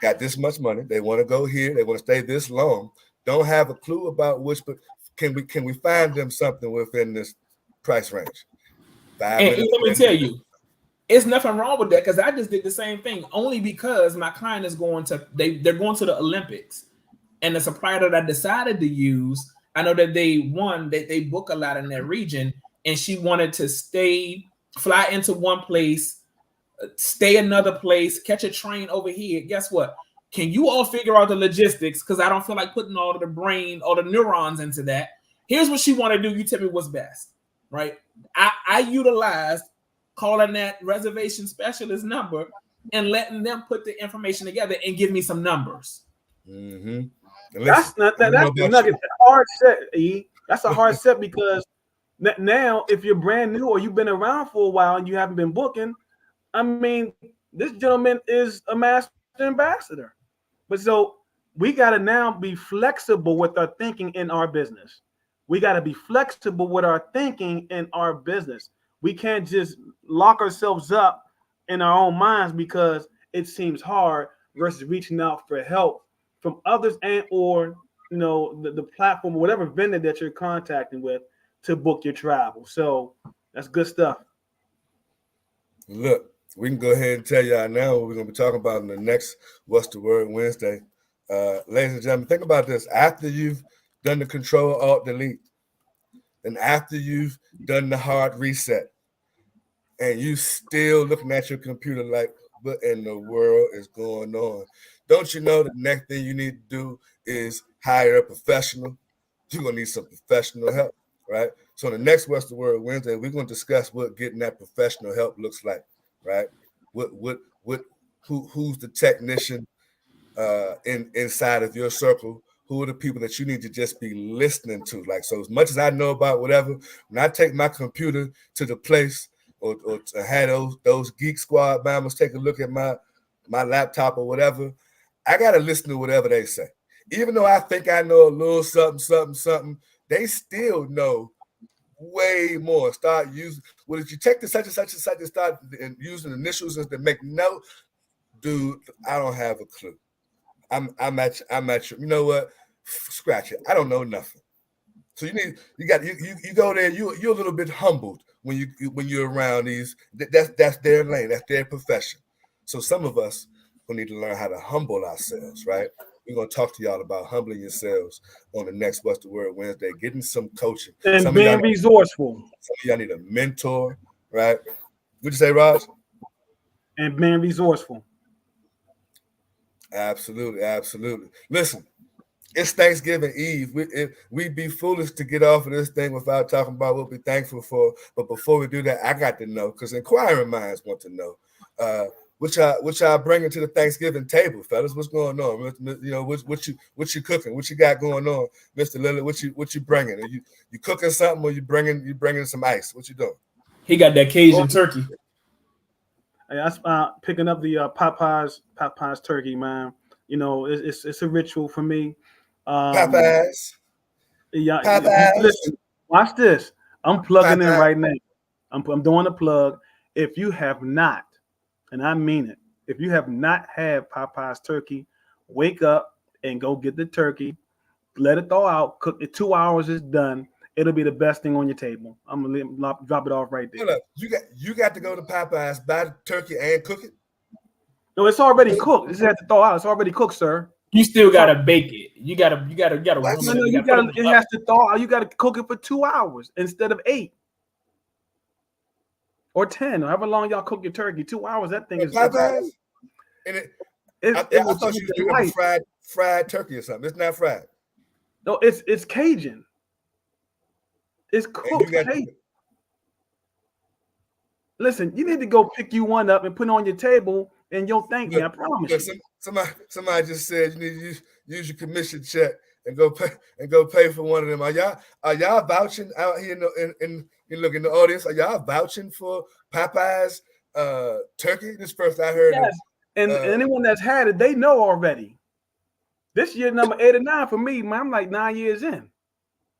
got this much money. They want to go here. They want to stay this long. Don't have a clue about which, but can we find them something within this price range? And let me tell you, it's nothing wrong with that because I just did the same thing only because my client is going to they're going to the Olympics, and the supplier that I decided to use, I know that they book a lot in that region, and she wanted to fly into one place, stay another place, catch a train over here. Guess what? Can you all figure out the logistics? Because I don't feel like putting all of the brain or the neurons into that. Here's what she want to do. You tell me what's best, right? I utilized calling that reservation specialist number and letting them put the information together and give me some numbers. Mm-hmm. That's not that. That's the nugget. Hard set, E. That's a hard set because now, if you're brand new or you've been around for a while and you haven't been booking, I mean, this gentleman is a master ambassador. But so we got to now be flexible with our thinking in our business. We got to be flexible with our thinking in our business. We can't just lock ourselves up in our own minds because it seems hard versus reaching out for help from others and or the platform or whatever vendor that you're contacting with to book your travel. So that's good stuff. Look, we can go ahead and tell y'all now what we're going to be talking about in the next What's the Word Wednesday. Ladies and gentlemen, think about this. After you've done the Control-Alt-Delete, and after you've done the hard reset, and you still looking at your computer like, what in the world is going on? Don't you know the next thing you need to do is hire a professional? You're going to need some professional help, right? So in the next What's the Word Wednesday, we're going to discuss what getting that professional help looks like, right? Who's the technician inside of your circle? Who are the people that you need to just be listening to? Like, so as much as I know about whatever, when I take my computer to the place or to have those Geek Squad members take a look at my laptop or whatever, I got to listen to whatever they say. Even though I think I know a little something, they still know way more. Start using, well, if you take the such and such and start using initials as to make note, dude, I don't have a clue. I'm at you. You know what? Scratch it. I don't know nothing. So you go there. You're a little bit humbled when you're around these. That's their lane. That's their profession. So some of us will need to learn how to humble ourselves, right? We're gonna talk to y'all about humbling yourselves on the next What's the Word Wednesday, getting some coaching and being resourceful. Some of y'all need a mentor, right? What'd you say, Raj? And being resourceful. Absolutely. Listen, it's Thanksgiving Eve. We'd be foolish to get off of this thing without talking about what we're thankful for. But before we do that, I got to know, because inquiring minds want to know, what y'all bringing to the Thanksgiving table, fellas? What's going on? What you cooking? What you got going on, Mr. Lillard? What you bringing? Are you cooking something, or you bringing some ice? What you doing? He got that Cajun turkey. That's picking up the Popeyes turkey, man. It's a ritual for me. Popeyes. Yeah. Popeyes. Listen, watch this. I'm plugging in right now. I'm doing a plug. If you have not, and I mean it, if you have not had Popeyes turkey, wake up and go get the turkey. Let it thaw out. Cook it 2 hours. It's done. It'll be the best thing on your table. I'm gonna drop it off right there. Hold up. You got to go to Popeyes, buy the turkey and cook it. No, it's already cooked. It's had to thaw out. It's already cooked, sir. You still gotta bake it. You gotta. No, it has to thaw out. You gotta cook it for 2 hours instead of 8 or 10, however long y'all cook your turkey. 2 hours. That thing is. Popeyes. And I thought you were doing fried turkey or something. It's not fried. No, it's Cajun. It's cooked. Listen, you need to go pick you one up and put it on your table, and you'll thank me. I promise you. Somebody just said you need to use your commission check and go pay for one of them. Are y'all vouching out here in the audience? Are y'all vouching for Popeyes turkey? This first I heard. Yes. And anyone that's had it, they know already. This year number 8 or 9 for me, man. I'm like 9 years in.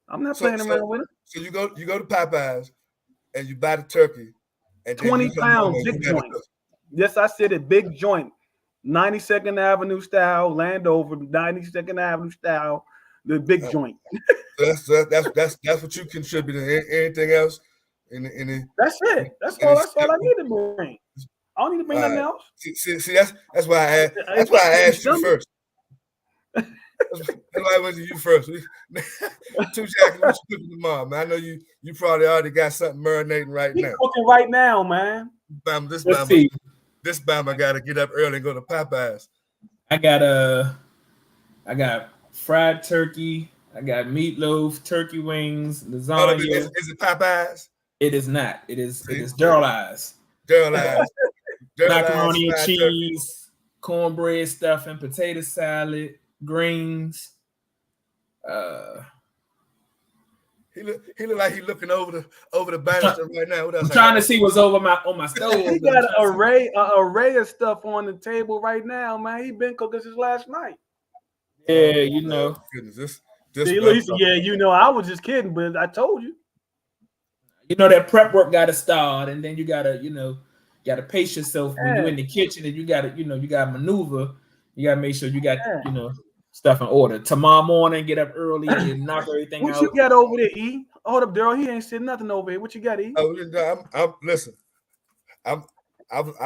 I'm not playing around with it. So you go to Popeyes and you buy the turkey. And 20 pounds, big joint. Yes, I said it, big joint. 92nd Avenue style, Landover, 92nd Avenue style, the big joint. That's what you contributing. Anything else? That's it. That's all I need to bring. I don't need to bring nothing else. See, that's why I asked you first. That's why I went to you first. Two Jack, what you cooking tomorrow, man? I know you probably already got something marinating right now. Cooking right now, man. This Bama got to get up early and go to Popeyes. I got fried turkey. I got meatloaf, turkey wings, lasagna. Is it Popeyes? It is not. It is Daryl Eyes. Macaroni and cheese, cornbread stuffing, potato salad, greens. He look like he's looking over the banister right now. What else? I'm trying to see what's on my stove. He got an array of stuff on the table right now, man. He been cooking since last night. Yeah, you know. Goodness, I was just kidding, but I told you. You know that prep work got to start, and then you gotta pace yourself when you're in the kitchen, and you gotta maneuver. You gotta make sure you got stuff in order. Tomorrow morning, get up early and knock everything out. What you got over there, E? Hold up, Daryl. He ain't said nothing over here. What you got, E? Listen. I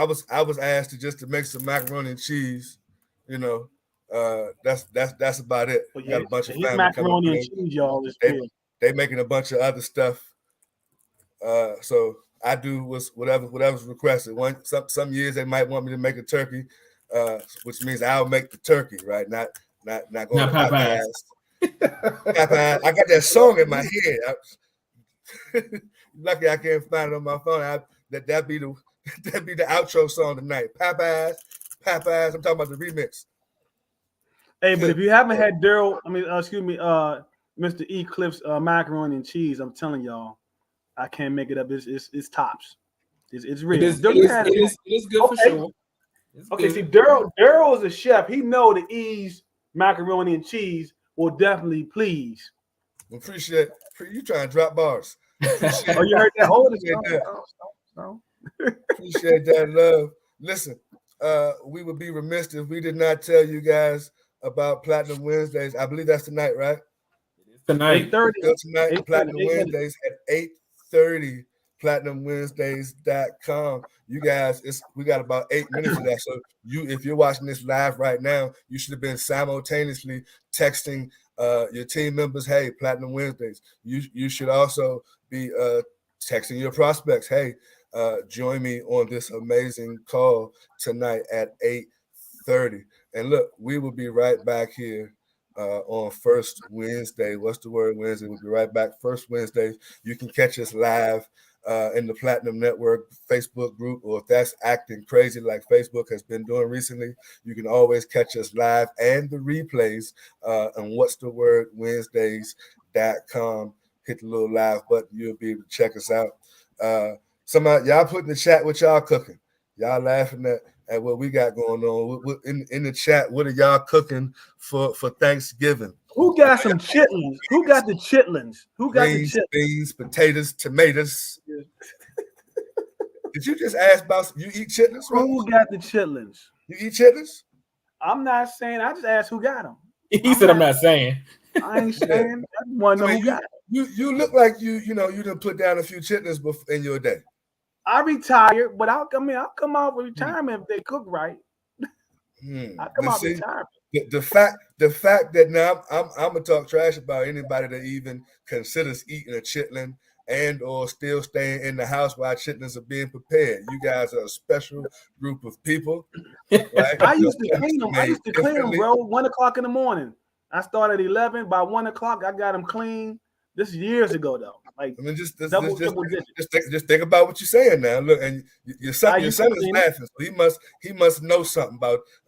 was asked to make some macaroni and cheese. You know, that's about it. Well, got a bunch of family macaroni and cheese, y'all. They making a bunch of other stuff. So I do whatever's requested. Some years they might want me to make a turkey, which means I'll make the turkey, right? Not going to Popeyes. Popeyes. I got that song in my head. Lucky I can't find it on my phone. That'd be the outro song tonight. Popeyes. I'm talking about the remix. Hey, but if you haven't had Daryl, Mr. E Cliff's macaroni and cheese, I'm telling y'all, I can't make it up. It's tops. It's real. It is good for sure. Okay, see, Daryl is a chef. He know the E's macaroni and cheese will definitely please. Appreciate you trying to drop bars. You heard that? Hold it. Appreciate that love. Listen, we would be remiss if we did not tell you guys about Platinum Wednesdays. I believe that's tonight, right? Tonight. 8:30. Tonight, Platinum Wednesdays at 8:30. PlatinumWednesdays.com. You guys, we got about 8 minutes of that. So if you're watching this live right now, you should have been simultaneously texting your team members, hey, Platinum Wednesdays. You should also be texting your prospects, hey, join me on this amazing call tonight at 8:30. And look, we will be right back here on First Wednesday. What's the word Wednesday? We'll be right back first Wednesday. You can catch us live in the Platinum Network Facebook group, or if that's acting crazy like Facebook has been doing recently, you can always catch us live and the replays on What's the Word Wednesdays.com. Hit the little live button, you'll be able to check us out. Somebody, y'all put in the chat what y'all cooking. Y'all laughing at what we got going on. In the chat, what are y'all cooking for Thanksgiving? Who got some chitlins? Who got the chitlins? Who got Greens, the chitlins? beans, potatoes, tomatoes. Did you just ask about you eat chitlins? Right? Who got the chitlins? You eat chitlins? I'm not saying. I just asked who got them. I'm not saying. I ain't saying. I want to know who got them. You look like you didn't put down a few chitlins in your day. I retired, but I'll come out with retirement if they cook right. I'll come out with retirement. The fact that now I'm gonna talk trash about anybody that even considers eating a chitlin and or still staying in the house while chitlins are being prepared. You guys are a special group of people. Right? I used to clean them. Bro. 1 o'clock in the morning. I started at 11. By 1 o'clock, I got them clean. This is years ago, though. Like, just think about what you're saying now. Look, and your son is laughing, so he must know something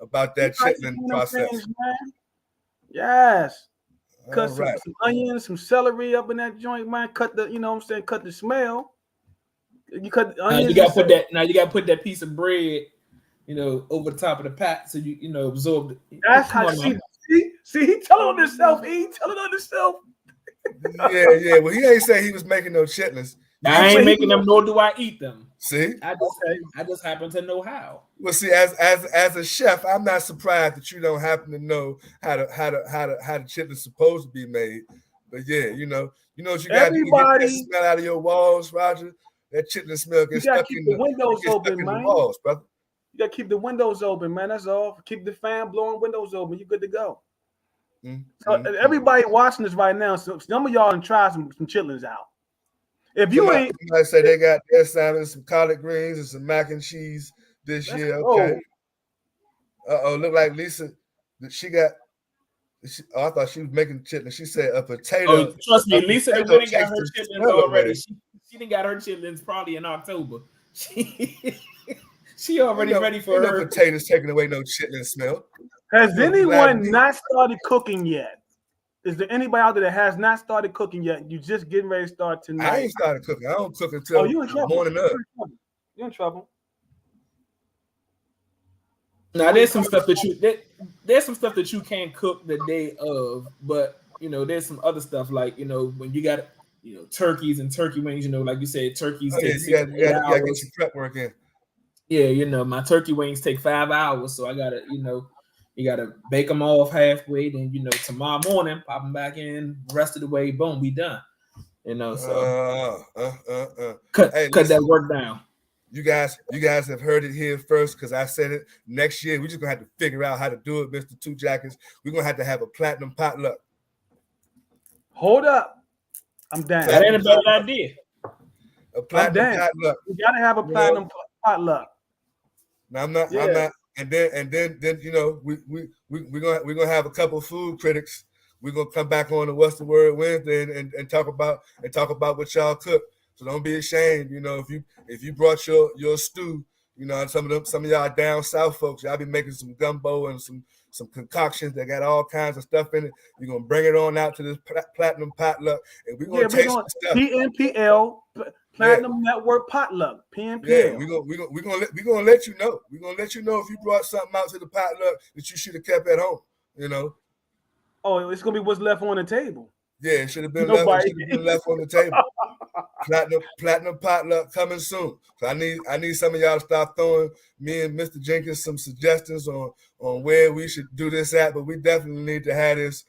about that chitlin process. Things, man. Yes. Cut some onions, some celery up in that joint, man. Cut the smell. You cut the onions. You gotta put that piece of bread, over the top of the pot so you absorb it. That's how see, he telling on himself. He telling on himself. Yeah. Well, he ain't say he was making no chitlins. I ain't making them, nor do I eat them. See, I just happen to know how. Well, see, as a chef, I'm not surprised that you don't happen to know how the chitlins supposed to be made. But yeah, you know what you got to do to get that smell out of your walls, Roger. that chitlin smell You gets gotta stuck keep in the windows open, the man. walls, brother. You gotta keep the windows open, man. That's all. Keep the fan blowing, windows open. You good to go. So everybody watching this right now, so some of y'all can try some chitlins out. If you ain't, somebody say they got their salmon, some collard greens, and some mac and cheese this year. Okay. Look like Lisa. She got. I thought she was making chitlins. She said a potato. Oh, trust me, Lisa done went and got her tastes chitlins already. She done got her chitlins probably in October. She already ready for her. No potatoes taking away no chitlin smell. Has anyone not started cooking yet? Is there anybody out there that has not started cooking yet? You just getting ready to start tonight. I ain't started cooking. I don't cook until you in trouble. Morning up. You're in trouble. Now there's some stuff that you can't cook the day of, but there's some other stuff like when you got turkeys and turkey wings, like you said, turkeys take 6 to 8 hours. You gotta get your prep work in. Yeah, my turkey wings take 5 hours, so I gotta you gotta bake them off halfway, then tomorrow morning pop them back in, rest of the way, boom, we done. So cut that work down. You guys have heard it here first because I said it. Next year, we're just gonna have to figure out how to do it, Mr. Two Jackets. We're gonna have a platinum potluck. Hold up, I'm down. That ain't a bad idea. A platinum potluck. You gotta have a platinum potluck. Now I'm not. And then we're gonna have a couple of food critics. We're gonna come back on the What's the Word Wednesday and talk about what y'all cook. So don't be ashamed, if you brought your stew, some of y'all down south folks, y'all be making some gumbo and some concoctions that got all kinds of stuff in it. You're gonna bring it on out to this platinum potluck, and we're gonna taste the stuff. PNPL Platinum Network Potluck. PNPL. Yeah, we're gonna let you know. We're gonna let you know if you brought something out to the potluck that you should have kept at home. Oh, it's gonna be what's left on the table. Yeah, it should have been left on the table. Platinum potluck coming soon. So I need some of y'all to start throwing me and Mr. Jenkins some suggestions on where we should do this at. But we definitely need to have this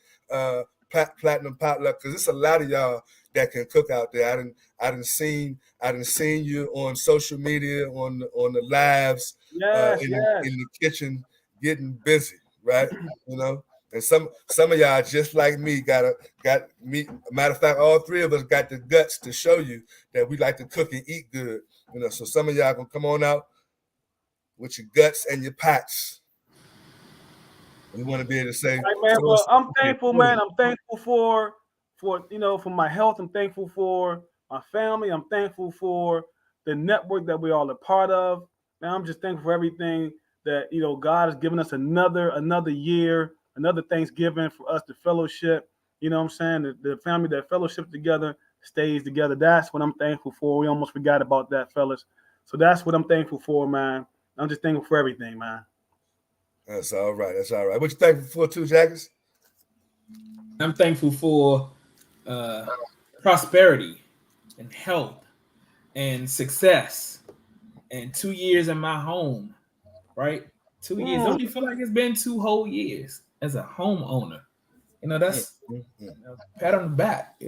platinum potluck because it's a lot of y'all that can cook out there. I done seen you on social media on the lives in the kitchen getting busy, right? And some of y'all just like me got me. Matter of fact, all three of us got the guts to show you that we like to cook and eat good. So some of y'all gonna come on out with your guts and your pots. We want to be able to say, I'm thankful, man. I'm thankful for my health. I'm thankful for my family. I'm thankful for the network that we all are part of. Man, I'm just thankful for everything that God has given us another year. Another Thanksgiving for us to fellowship. You know what I'm saying? The family that fellowship together stays together. That's what I'm thankful for. We almost forgot about that, fellas. So that's what I'm thankful for, man. I'm just thankful for everything, man. That's all right. What you thankful for, Two Jackets? I'm thankful for prosperity and health and success and 2 years in my home, right? 2 years. Don't you feel like it's been 2 whole years as a homeowner? That's pat on the back,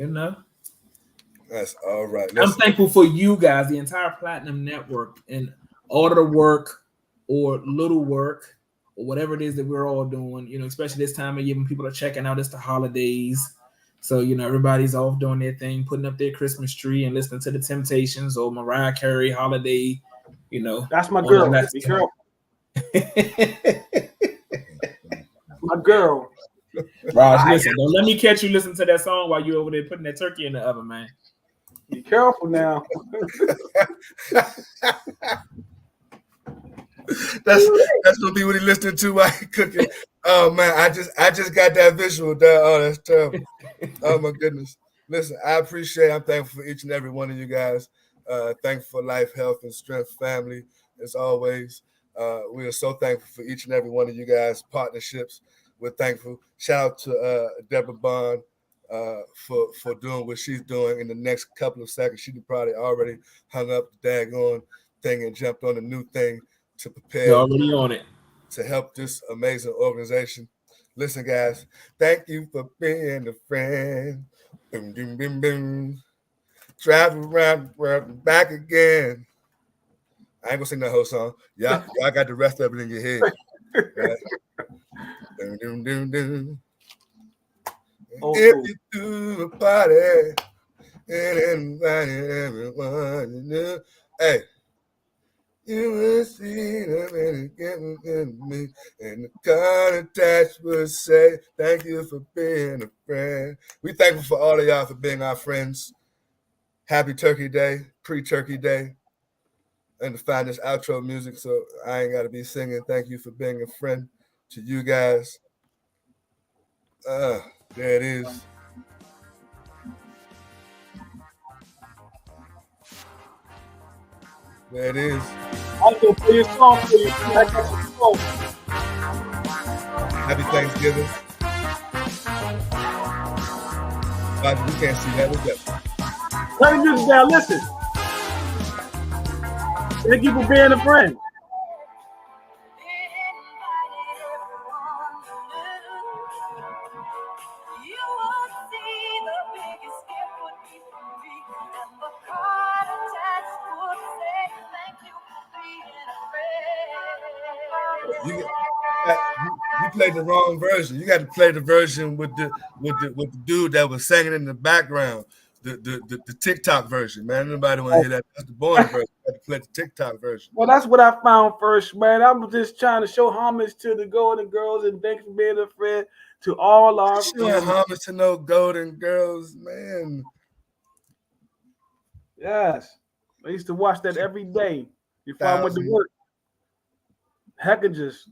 That's all right. I'm thankful for you guys, the entire Platinum Network, and all the work or little work or whatever it is that we're all doing, especially this time of year when people are checking out. It's the holidays. So, everybody's off doing their thing, putting up their Christmas tree and listening to the Temptations or Mariah Carey holiday, That's my girl. Be careful. My girl. Raj, listen, don't let me catch you listen to that song while you're over there putting that turkey in the oven, man. Be careful now. That's gonna be what he listening to while he cooking. Oh man, I just got that visual there. Oh, that's terrible. Oh my goodness. Listen, I'm thankful for each and every one of you guys. Thankful for life, health, and strength, family, as always. We are so thankful for each and every one of you guys' partnerships. We're thankful. Shout out to Deborah Bond for doing what she's doing. In the next couple of seconds, she probably already hung up the daggone thing and jumped on a new thing to prepare. You're already on it. To help this amazing organization. Listen, guys, thank you for being a friend. Boom, boom, boom, boom. travel around the world and back again. I ain't gonna sing that whole song. Y'all got the rest of it in your head. Right? Dun, dun, dun, dun. If you do a party and invited everyone you knew, hey, you will see them and get with me. And the card attached would say, thank you for being a friend. We thankful for all of y'all for being our friends. Happy Turkey Day, pre-Turkey Day. And to find this outro music, so I ain't got to be singing. Thank you for being a friend to you guys. There it is. There it is. I'm going to play your song for you. Happy Thanksgiving. We can't see that. What's that? Turn the music down. Listen. Thank you for being a friend. You played the wrong version. You got to play the version with the dude that was singing in the background. The TikTok version, man. Nobody want to hear that. That's the boring version. You got to play the TikTok version. Well, that's what I found first, man. I was just trying to show homage to the Golden Girls and thanks for being a friend to all our friends. Homage to no Golden Girls, man. Yes. I used to watch that every day before I went to work. Heckages,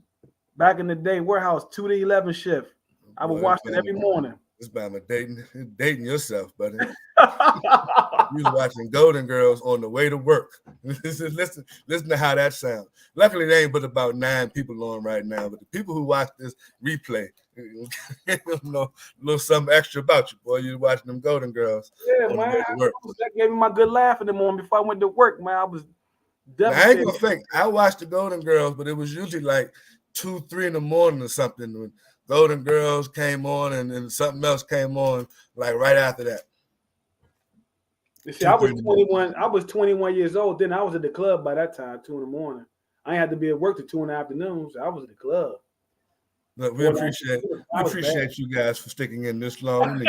back in the day, warehouse 2 to 11 shift. I would watch it every morning. This Bama dating yourself, buddy. You was watching Golden Girls on the way to work. listen to how that sounds. Luckily, there ain't but about 9 people on right now. But the people who watch this replay, know a little something extra about you, boy. You watching them Golden Girls. Yeah, man. That gave me my good laugh in the morning before I went to work, man. I was devastated. I ain't gonna fake. I watched the Golden Girls, but it was usually like 2, 3 in the morning or something. When Golden Girls came on and something else came on like right after that. You see, I was 21. I was 21 years old. Then I was at the club by that time, 2 in the morning. I had to be at work till 2 in the afternoon, so I was at the club. Look, we appreciate you guys for sticking in this long.